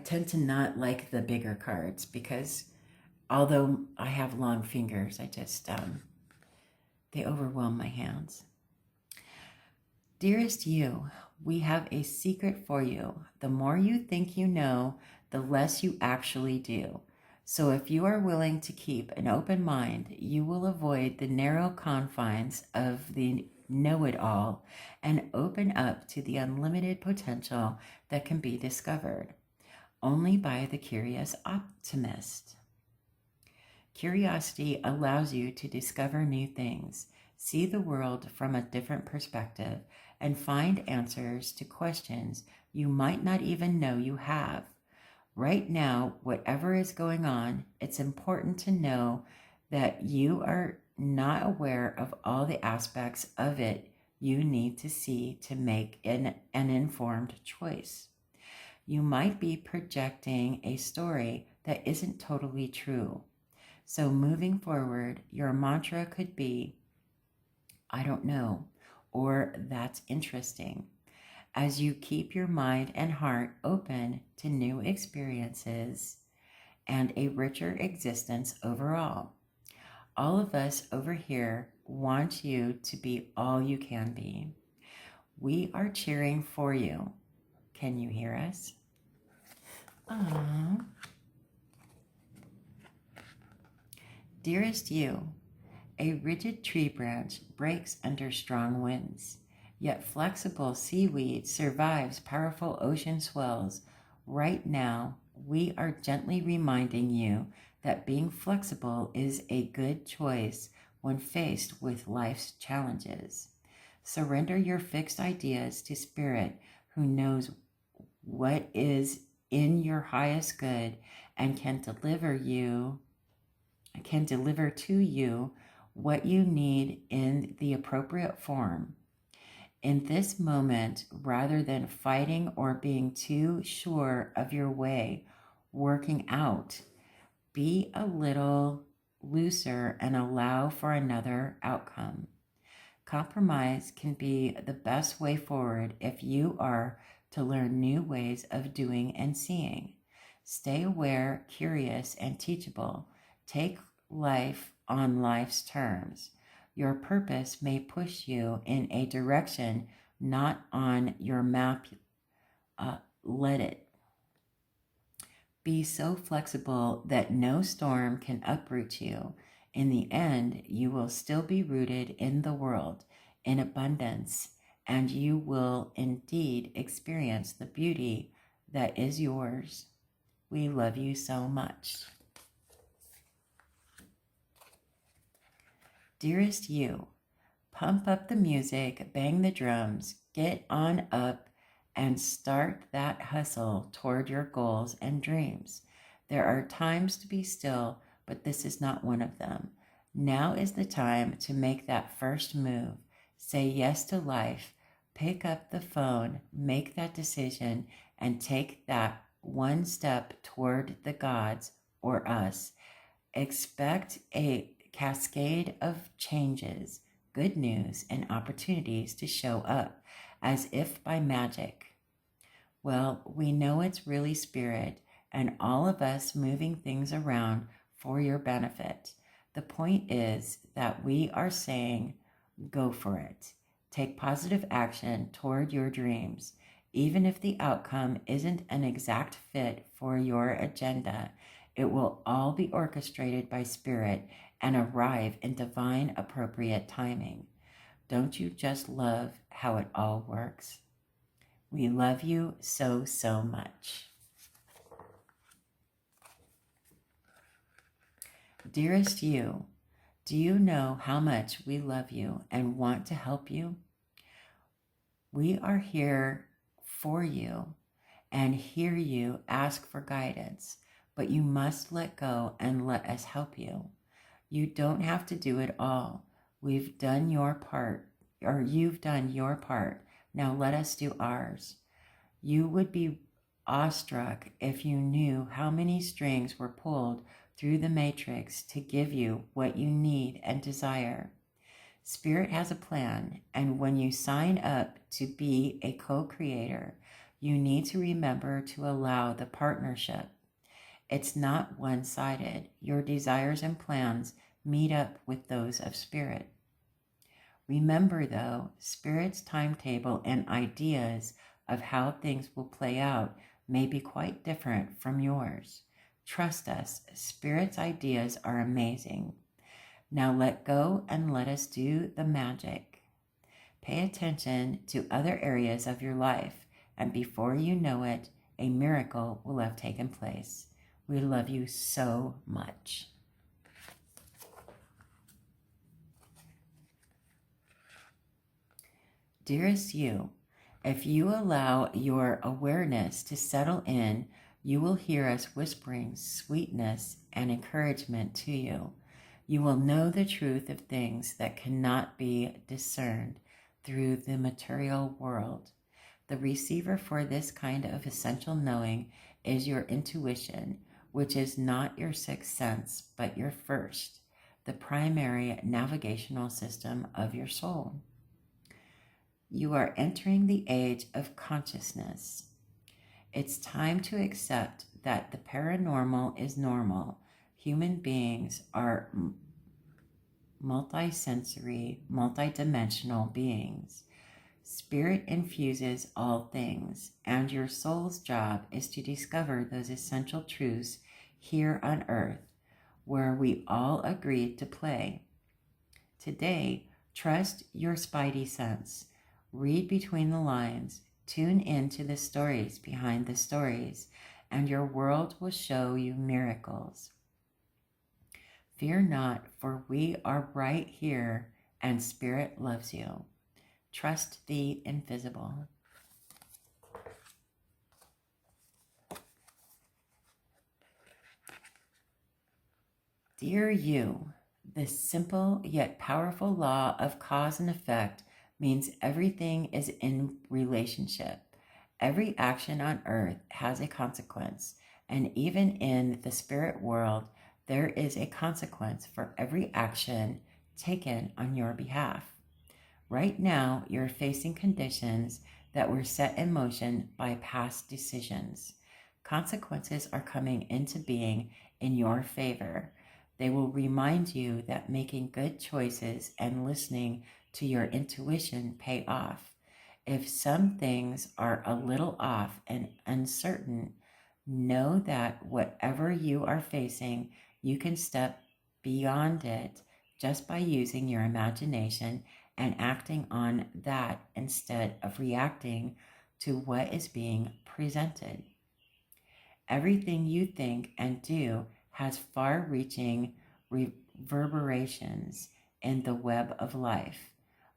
tend to not like the bigger cards because although I have long fingers, I just, they overwhelm my hands. Dearest you, we have a secret for you. The more you think you know, the less you actually do. So if you are willing to keep an open mind, you will avoid the narrow confines of the know-it-all and open up to the unlimited potential that can be discovered only by the curious optimist. Curiosity allows you to discover new things, see the world from a different perspective, and find answers to questions you might not even know you have. Right now, whatever is going on, it's important to know that you are not aware of all the aspects of it you need to see to make an informed choice. You might be projecting a story that isn't totally true. So moving forward, your mantra could be, I don't know, or that's interesting, as you keep your mind and heart open to new experiences and a richer existence overall. All of us over here want you to be all you can be. We are cheering for you. Can you hear us? Aww. Dearest you, a rigid tree branch breaks under strong winds, yet flexible seaweed survives powerful ocean swells. Right now, we are gently reminding you that being flexible is a good choice when faced with life's challenges. Surrender your fixed ideas to Spirit, who knows what is in your highest good and can deliver to you what you need in the appropriate form. In this moment, rather than fighting or being too sure of your way working out, be a little looser and allow for another outcome. Compromise can be the best way forward if you are to learn new ways of doing and seeing. Stay aware, curious, and teachable. Take life on life's terms. Your purpose may push you in a direction not on your map. Let it. Be so flexible that no storm can uproot you. In the end, you will still be rooted in the world, in abundance, and you will indeed experience the beauty that is yours. We love you so much. Dearest you, pump up the music, bang the drums, get on up, and start that hustle toward your goals and dreams. There are times to be still, but this is not one of them. Now is the time to make that first move. Say yes to life. Pick up the phone, make that decision, and take that one step toward the gods or us. Expect a cascade of changes, good news, and opportunities to show up as if by magic. Well, we know it's really Spirit and all of us moving things around for your benefit. The point is that we are saying, go for it. Take positive action toward your dreams. Even if the outcome isn't an exact fit for your agenda, it will all be orchestrated by Spirit and arrive in divine appropriate timing. Don't you just love how it all works? We love you so, so much. Dearest you, do you know how much we love you and want to help you? We are here for you and hear you ask for guidance, but you must let go and let us help you. You don't have to do it all. We've done your part, or you've done your part. Now let us do ours. You would be awestruck if you knew how many strings were pulled through the matrix to give you what you need and desire. Spirit has a plan, and when you sign up to be a co-creator, you need to remember to allow the partnership. It's not one-sided. Your desires and plans meet up with those of Spirit. Remember, though, Spirit's timetable and ideas of how things will play out may be quite different from yours. Trust us, Spirit's ideas are amazing. Now let go and let us do the magic. Pay attention to other areas of your life, and before you know it, a miracle will have taken place. We love you so much. Dearest you, if you allow your awareness to settle in, you will hear us whispering sweetness and encouragement to you. You will know the truth of things that cannot be discerned through the material world. The receiver for this kind of essential knowing is your intuition, which is not your sixth sense, but your first, the primary navigational system of your soul. You are entering the age of consciousness. It's time to accept that the paranormal is normal. Human beings are multisensory, multidimensional beings. Spirit infuses all things, and your soul's job is to discover those essential truths here on earth, where we all agreed to play. Today, trust your spidey sense. Read between the lines. Tune into the stories behind the stories, and your world will show you miracles. Fear not, for we are right here, and Spirit loves you. Trust the invisible. Dear you, the simple yet powerful law of cause and effect means everything is in relationship. Every action on earth has a consequence, and even in the spirit world, there is a consequence for every action taken on your behalf. Right now, you're facing conditions that were set in motion by past decisions. Consequences are coming into being in your favor. They will remind you that making good choices and listening to your intuition pay off. If some things are a little off and uncertain, know that whatever you are facing, you can step beyond it just by using your imagination and acting on that instead of reacting to what is being presented. Everything you think and do has far-reaching reverberations in the web of life.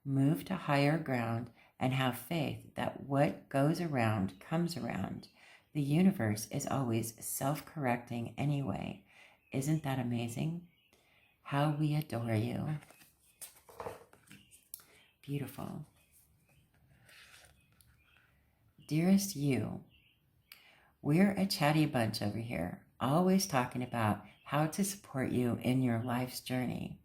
Move to higher ground and have faith that what goes around comes around. The universe is always self-correcting anyway. Isn't that amazing? How we adore you. Beautiful. Dearest you, we're a chatty bunch over here, always talking about how to support you in your life's journey.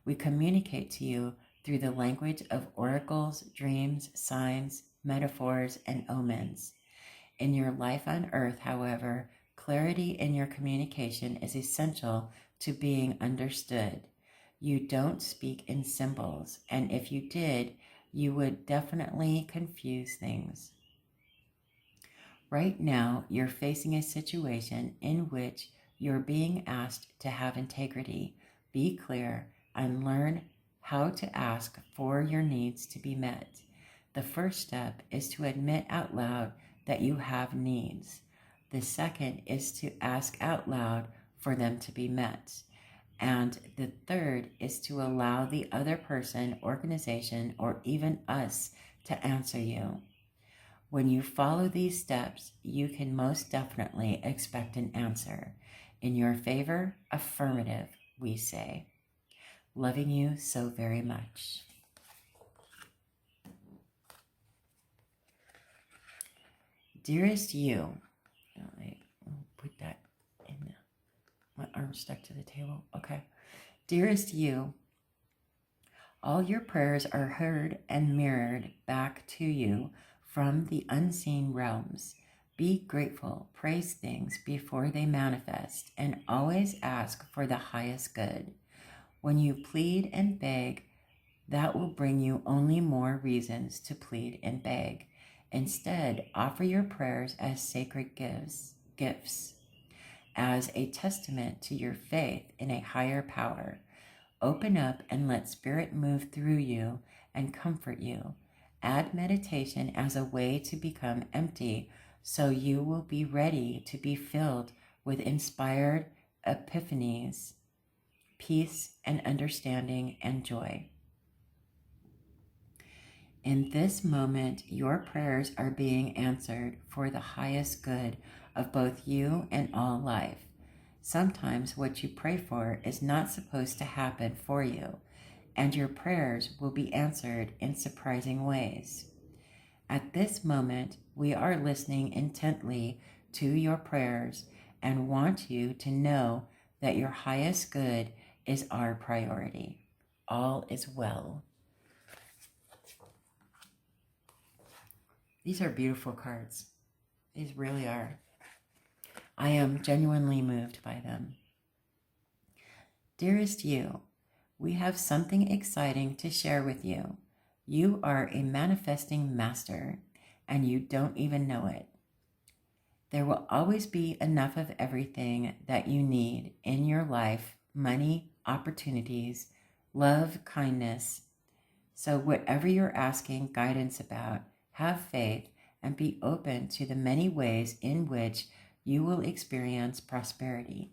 We communicate to you through the language of oracles, dreams, signs, metaphors, and omens. In your life on earth, however, clarity in your communication is essential to being understood. You don't speak in symbols, and if you did, you would definitely confuse things. Right now, you're facing a situation in which you're being asked to have integrity, be clear, and learn how to ask for your needs to be met. The first step is to admit out loud that you have needs. The second is to ask out loud for them to be met. And the third is to allow the other person, organization, or even us to answer you. When you follow these steps, you can most definitely expect an answer. In your favor, affirmative, we say. Loving you so very much. Dearest you, I put that in there. My arm stuck to the table. Okay. Dearest you, all your prayers are heard and mirrored back to you from the unseen realms. Be grateful, praise things before they manifest, and always ask for the highest good. When you plead and beg, that will bring you only more reasons to plead and beg. Instead, offer your prayers as sacred gifts. as a testament to your faith in a higher power. Open up and let Spirit move through you and comfort you. Add meditation as a way to become empty so you will be ready to be filled with inspired epiphanies, peace and understanding and joy. In this moment, your prayers are being answered for the highest good of both you and all life. Sometimes what you pray for is not supposed to happen for you, and your prayers will be answered in surprising ways. At this moment, we are listening intently to your prayers and want you to know that your highest good is our priority. All is well. These are beautiful cards. These really are. I am genuinely moved by them. Dearest you, we have something exciting to share with you. You are a manifesting master, and you don't even know it. There will always be enough of everything that you need in your life: money, opportunities, love, kindness. So whatever you're asking guidance about, have faith and be open to the many ways in which you will experience prosperity.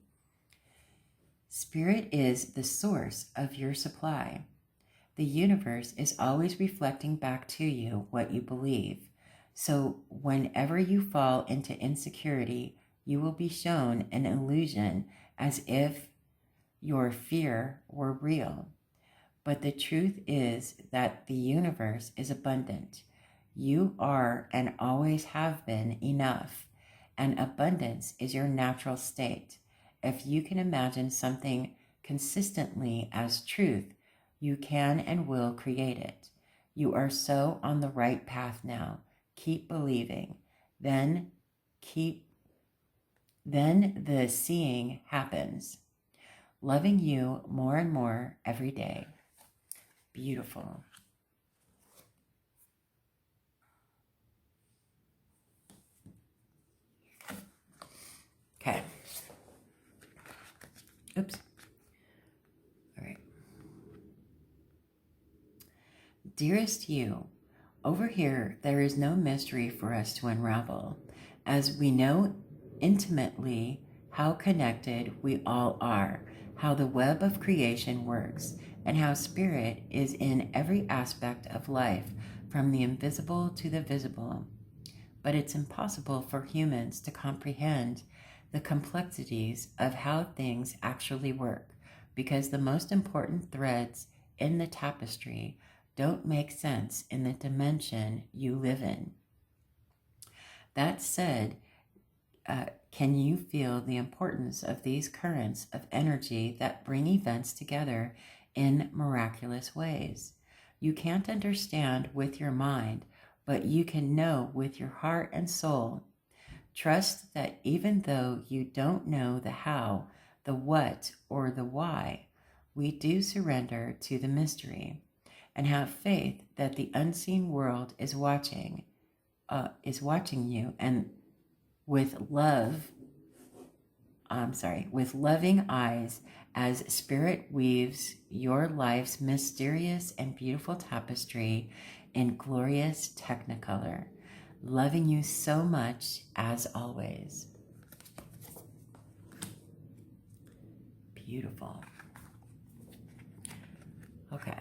Spirit is the source of your supply. The universe is always reflecting back to you what you believe. So whenever you fall into insecurity, you will be shown an illusion as if your fear were real. But the truth is that the universe is abundant. You are and always have been enough, and abundance is your natural state. If you can imagine something consistently as truth, you can and will create it. You are so on the right path now. Keep believing. Then the seeing happens. Loving you more and more every day. Beautiful. Okay. Oops. All right. Dearest you, over here there is no mystery for us to unravel, as we know intimately how connected we all are, how the web of creation works, and how spirit is in every aspect of life, from the invisible to the visible. But it's impossible for humans to comprehend the complexities of how things actually work, because the most important threads in the tapestry don't make sense in the dimension you live in. That said, can you feel the importance of these currents of energy that bring events together in miraculous ways? You can't understand with your mind, but you can know with your heart and soul. Trust that even though you don't know the how, the what, or the why, we do surrender to the mystery, and have faith that the unseen world is watching you, and with loving eyes, as spirit weaves your life's mysterious and beautiful tapestry in glorious technicolor. Loving you so much, as always. Beautiful. Okay.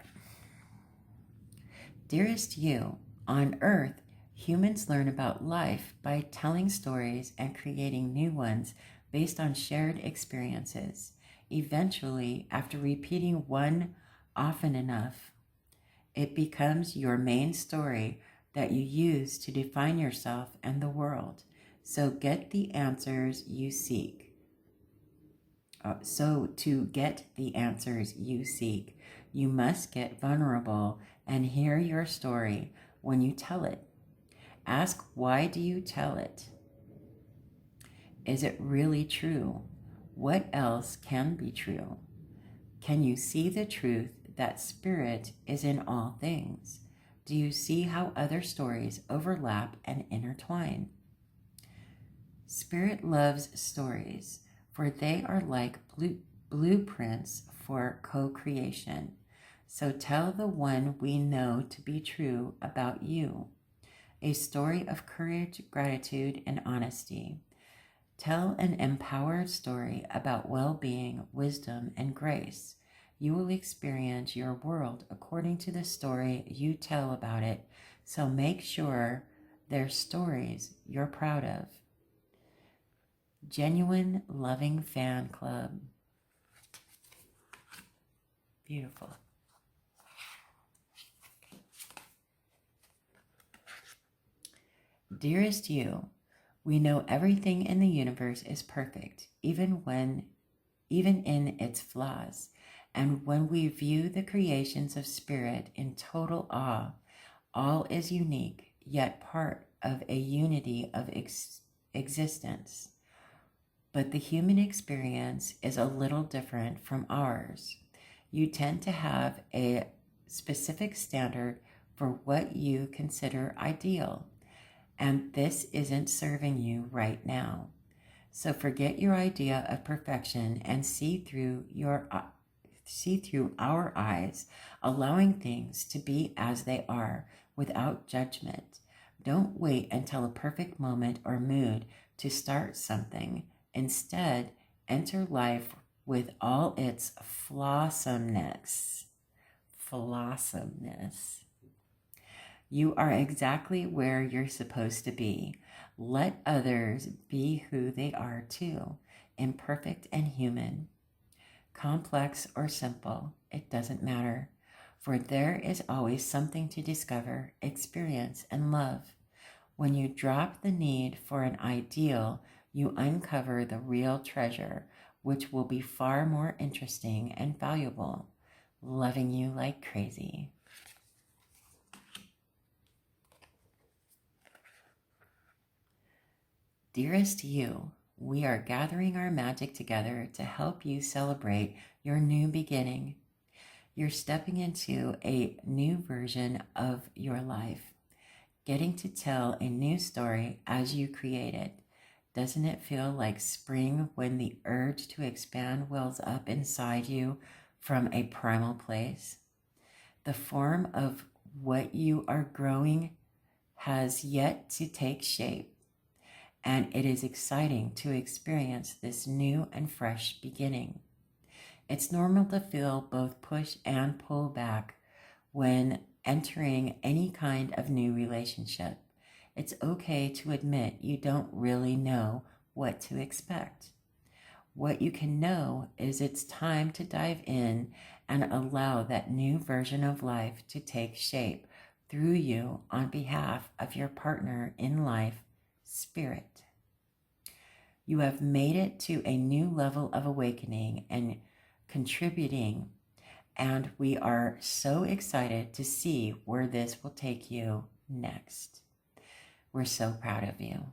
Dearest you, on Earth, humans learn about life by telling stories and creating new ones based on shared experiences. Eventually, after repeating one often enough, it becomes your main story that you use to define yourself and the world. So get the answers you seek. To get the answers you seek, you must get vulnerable and hear your story when you tell it. Ask, why do you tell it? Is it really true? What else can be true? Can you see the truth that spirit is in all things? Do you see how other stories overlap and intertwine? Spirit loves stories. for they are like blueprints for co-creation. So tell the one we know to be true about you, a story of courage, gratitude, and honesty. Tell an empowered story about well-being, wisdom, and grace. You will experience your world according to the story you tell about it, so make sure they're stories you're proud of. Genuine Loving Fan Club. Beautiful. Dearest you, we know everything in the universe is perfect, even in its flaws. And when we view the creations of spirit in total awe, all is unique, yet part of a unity of existence. But the human experience is a little different from ours. You tend to have a specific standard for what you consider ideal, and this isn't serving you right now. So forget your idea of perfection and see through our eyes, allowing things to be as they are without judgment. Don't wait until a perfect moment or mood to start something. Instead, enter life with all its flawsomeness. You are exactly where you're supposed to be. Let others be who they are too, imperfect and human. Complex or simple, it doesn't matter, for there is always something to discover, experience, and love. When you drop the need for an ideal, you uncover the real treasure, which will be far more interesting and valuable. Loving you like crazy. Dearest you, we are gathering our magic together to help you celebrate your new beginning. You're stepping into a new version of your life, getting to tell a new story as you create it. Doesn't it feel like spring when the urge to expand wells up inside you from a primal place? The form of what you are growing has yet to take shape, and it is exciting to experience this new and fresh beginning. It's normal to feel both push and pull back when entering any kind of new relationship. It's okay to admit you don't really know what to expect. What you can know is it's time to dive in and allow that new version of life to take shape through you on behalf of your partner in life, Spirit. You have made it to a new level of awakening and contributing, and we are so excited to see where this will take you next. We're so proud of you.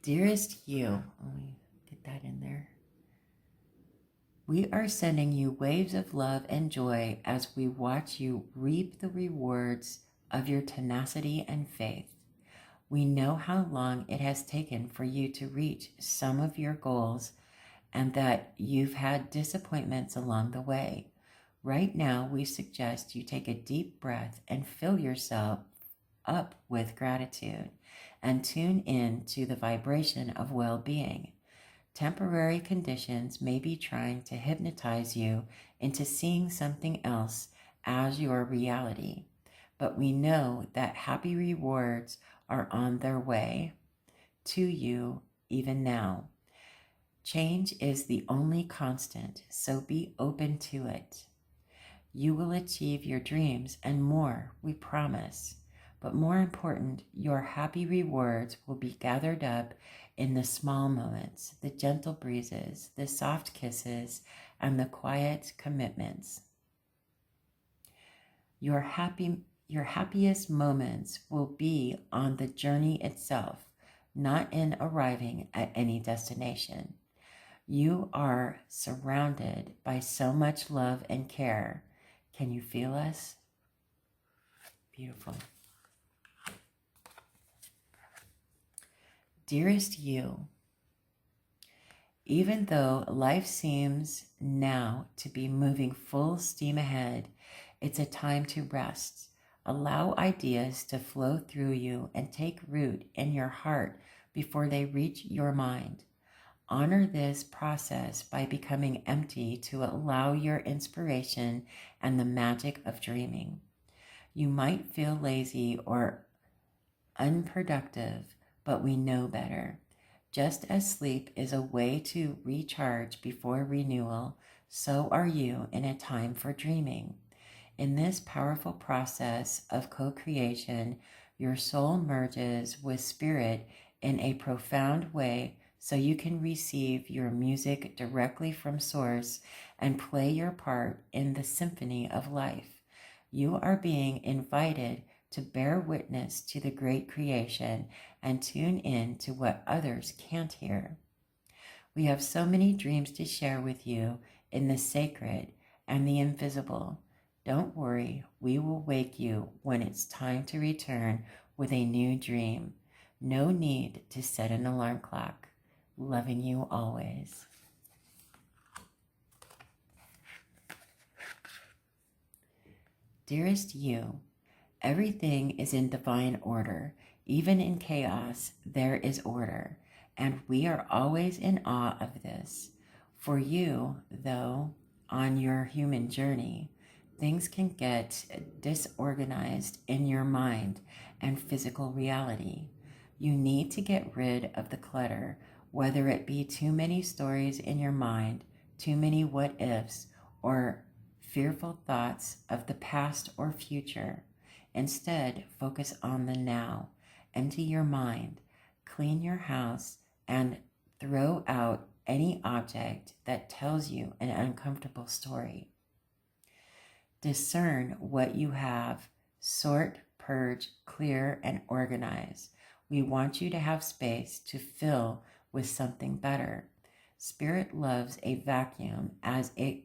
Dearest you, let me get that in there. We are sending you waves of love and joy as we watch you reap the rewards of your tenacity and faith. We know how long it has taken for you to reach some of your goals and that you've had disappointments along the way. Right now, we suggest you take a deep breath and fill yourself up with gratitude and tune in to the vibration of well-being. Temporary conditions may be trying to hypnotize you into seeing something else as your reality, but we know that happy rewards are on their way to you even now. Change is the only constant, so be open to it. You will achieve your dreams and more, we promise. But more important, your happy rewards will be gathered up in the small moments, the gentle breezes, the soft kisses, and the quiet commitments. Your happiest moments will be on the journey itself, not in arriving at any destination. You are surrounded by so much love and care. Can you feel us? Beautiful. Dearest you, even though life seems now to be moving full steam ahead, it's a time to rest. Allow ideas to flow through you and take root in your heart before they reach your mind. Honor this process by becoming empty to allow your inspiration and the magic of dreaming. You might feel lazy or unproductive, but we know better. Just as sleep is a way to recharge before renewal, so are you in a time for dreaming. In this powerful process of co-creation, your soul merges with spirit in a profound way so you can receive your music directly from source and play your part in the symphony of life. You are being invited to bear witness to the great creation and tune in to what others can't hear. We have so many dreams to share with you in the sacred and the invisible. Don't worry, we will wake you when it's time to return with a new dream. No need to set an alarm clock. Loving you always. Dearest you, everything is in divine order. Even in chaos, there is order, and we are always in awe of this. For you, though, on your human journey, things can get disorganized in your mind and physical reality. You need to get rid of the clutter, whether it be too many stories in your mind, too many what ifs, or fearful thoughts of the past or future. Instead, focus on the now. Empty your mind, clean your house, and throw out any object that tells you an uncomfortable story. Discern what you have, sort, purge, clear, and organize. We want you to have space to fill with something better. Spirit loves a vacuum as it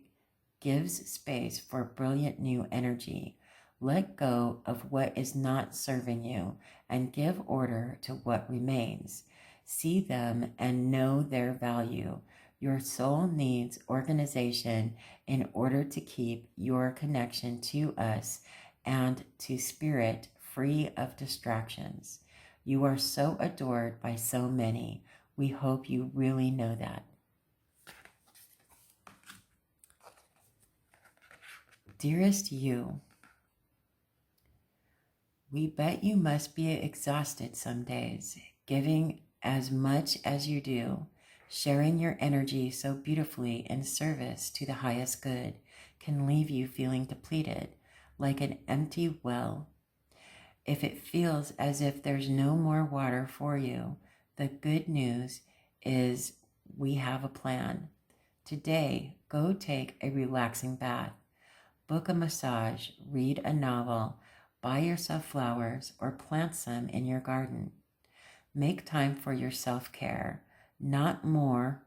gives space for brilliant new energy. Let go of what is not serving you and give order to what remains. See them and know their value. Your soul needs organization in order to keep your connection to us and to spirit free of distractions. You are so adored by so many. We hope you really know that. Dearest you, we bet you must be exhausted some days, giving as much as you do. Sharing your energy so beautifully in service to the highest good can leave you feeling depleted, like an empty well. If it feels as if there's no more water for you, the good news is we have a plan. Today, go take a relaxing bath, book a massage, read a novel, buy yourself flowers, or plant some in your garden. Make time for your self-care, not more.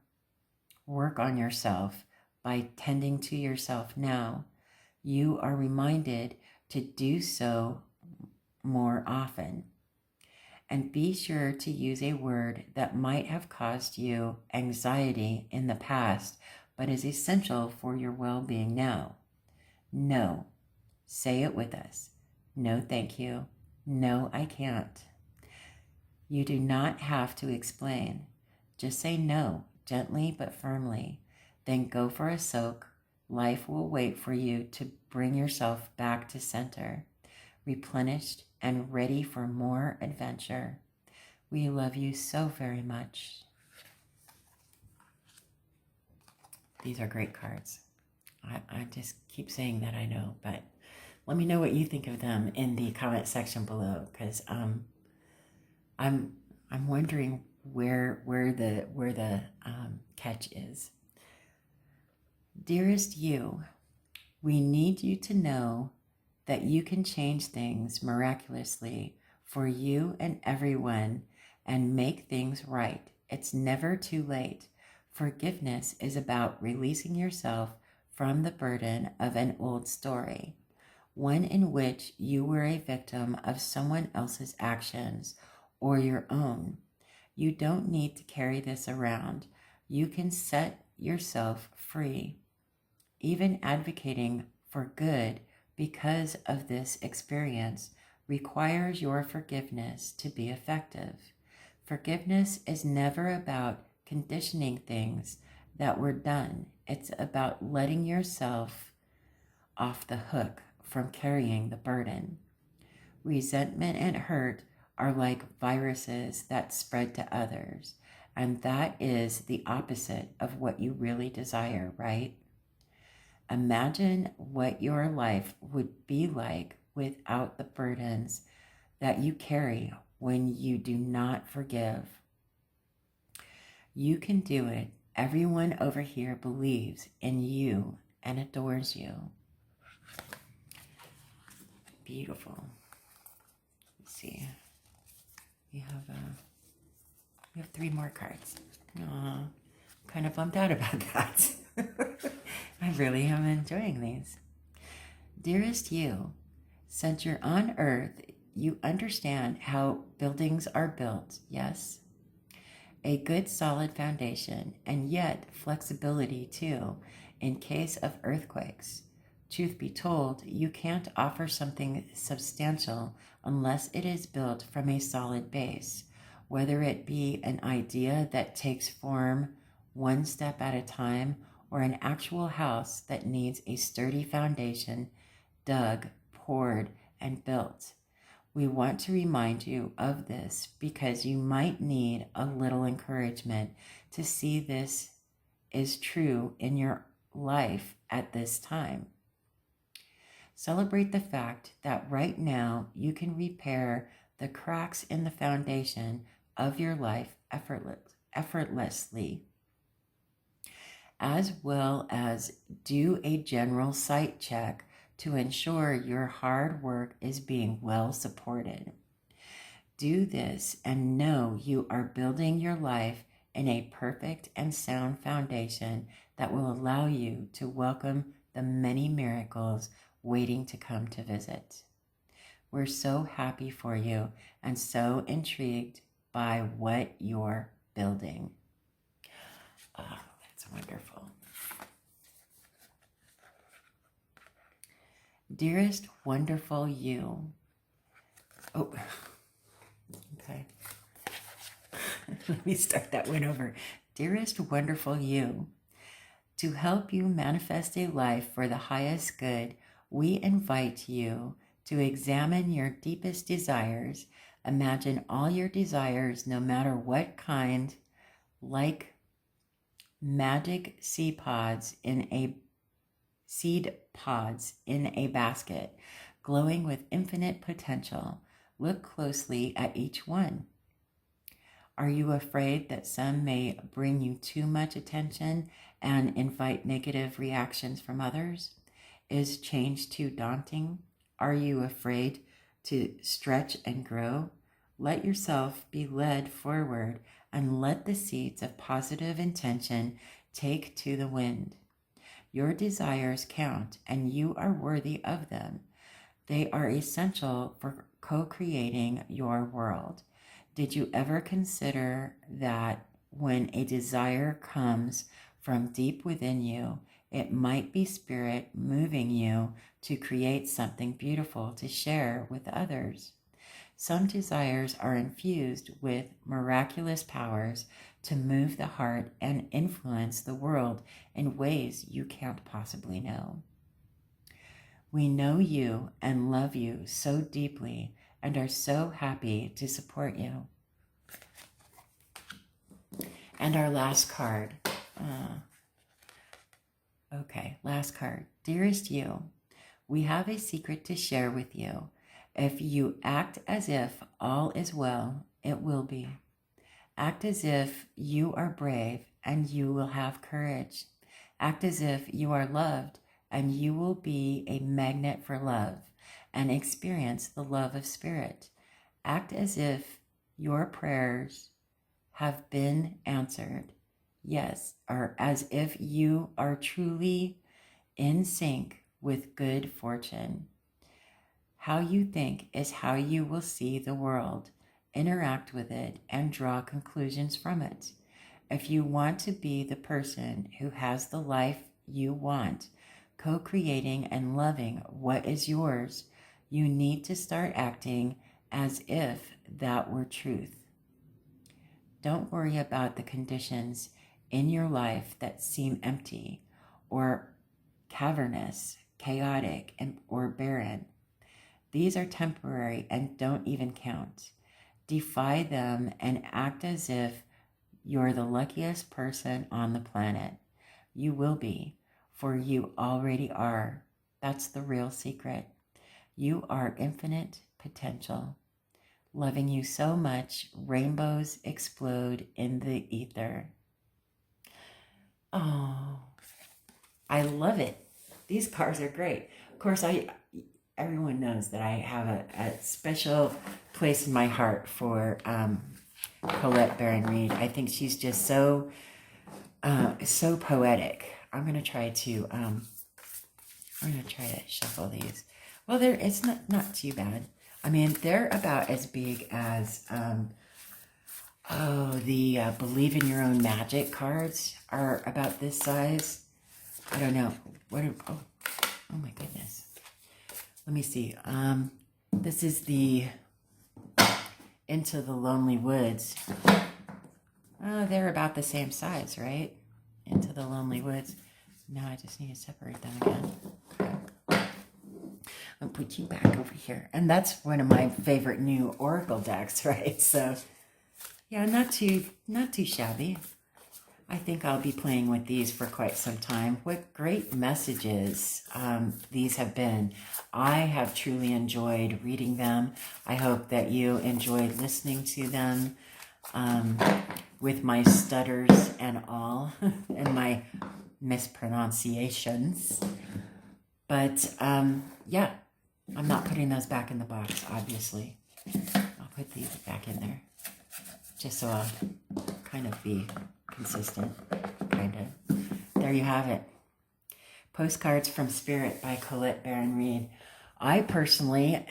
Work on yourself by tending to yourself now. You are reminded to do so more often. And be sure to use a word that might have caused you anxiety in the past, but is essential for your well-being now. No. Say it with us. No, thank you. No, I can't. You do not have to explain. Just say no, gently but firmly. Then go for a soak. Life will wait for you to bring yourself back to center, replenished and ready for more adventure. We love you so very much. These are great cards. I just keep saying that, I know, but let me know what you think of them in the comment section below, because I'm wondering where the catch is. Dearest you, we need you to know that you can change things miraculously for you and everyone and make things right. It's never too late. Forgiveness is about releasing yourself from the burden of an old story, one in which you were a victim of someone else's actions or your own. You don't need to carry this around. You can set yourself free. Even advocating for good because of this experience requires your forgiveness to be effective. Forgiveness is never about conditioning things that were done. It's about letting yourself off the hook from carrying the burden. Resentment and hurt are like viruses that spread to others, and that is the opposite of what you really desire, right? Imagine what your life would be like without the burdens that you carry when you do not forgive. You can do it. Everyone over here believes in you and adores you. Beautiful. Let's see. We have 3 more cards. Aw, kind of bummed out about that. I really am enjoying these. Dearest you, since you're on Earth, you understand how buildings are built, yes? A good solid foundation, and yet flexibility too, in case of earthquakes. Truth be told, you can't offer something substantial unless it is built from a solid base, whether it be an idea that takes form one step at a time or an actual house that needs a sturdy foundation dug, poured, and built. We want to remind you of this because you might need a little encouragement to see this is true in your life at this time. Celebrate the fact that right now you can repair the cracks in the foundation of your life effortlessly, as well as do a general site check to ensure your hard work is being well supported. Do this and know you are building your life in a perfect and sound foundation that will allow you to welcome the many miracles waiting to come to visit. We're so happy for you and so intrigued by what you're building. Oh, that's wonderful. Dearest wonderful you. Oh, okay. Let me start that one over. Dearest wonderful you. To help you manifest a life for the highest good, we invite you to examine your deepest desires. Imagine all your desires, no matter what kind, like magic seed pods in a basket, glowing with infinite potential. Look closely at each one. Are you afraid that some may bring you too much attention and invite negative reactions from others? Is change too daunting? Are you afraid to stretch and grow? Let yourself be led forward and let the seeds of positive intention take to the wind. Your desires count and you are worthy of them. They are essential for co-creating your world. Did you ever consider that when a desire comes from deep within you, it might be spirit moving you to create something beautiful to share with others? Some desires are infused with miraculous powers to move the heart and influence the world in ways you can't possibly know. We know you and love you so deeply and are so happy to support you. And our last card. Last card. Dearest you, we have a secret to share with you. If you act as if all is well, it will be. Act as if you are brave and you will have courage. Act as if you are loved and you will be a magnet for love and experience the love of spirit. Act as if your prayers have been answered. Yes, or as if you are truly in sync with good fortune. How you think is how you will see the world. interact with it, and draw conclusions from it. If you want to be the person who has the life you want, co-creating and loving what is yours, you need to start acting as if that were truth. Don't worry about the conditions in your life that seem empty or cavernous, chaotic, or barren. These are temporary and don't even count. Defy them and act as if you're the luckiest person on the planet. You will be, for you already are. That's the real secret. You are infinite potential. Loving you so much, rainbows explode in the ether. Oh, I love it. These cards are great. Of course, everyone knows that I have a special place in my heart for Colette Baron-Reid. I think she's just so poetic. I'm gonna try to shuffle these. Well, it's not too bad. I mean, they're about as big as the Believe in Your Own Magic cards are about this size. I don't know. Oh my goodness. Let me see. This is the Into the Lonely Woods. They're about the same size, right? Into the Lonely Woods. Now I just need to separate them again. I'll put you back over here. And that's one of my favorite new Oracle decks, right? So, yeah, not too shabby. I think I'll be playing with these for quite some time. What great messages these have been. I have truly enjoyed reading them. I hope that you enjoyed listening to them with my stutters and all and my mispronunciations. But yeah, I'm not putting those back in the box, obviously. I'll put these back in there just so I'll kind of be consistent, kind of. There you have it. Postcards from Spirit by Colette Baron-Reid. I personally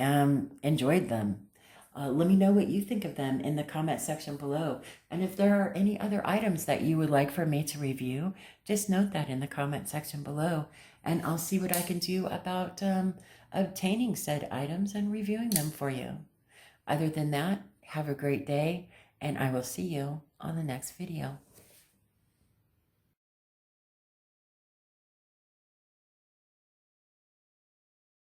enjoyed them. Let me know what you think of them in the comment section below. And if there are any other items that you would like for me to review, just note that in the comment section below. And I'll see what I can do about obtaining said items and reviewing them for you. Other than that, have a great day, and I will see you on the next video.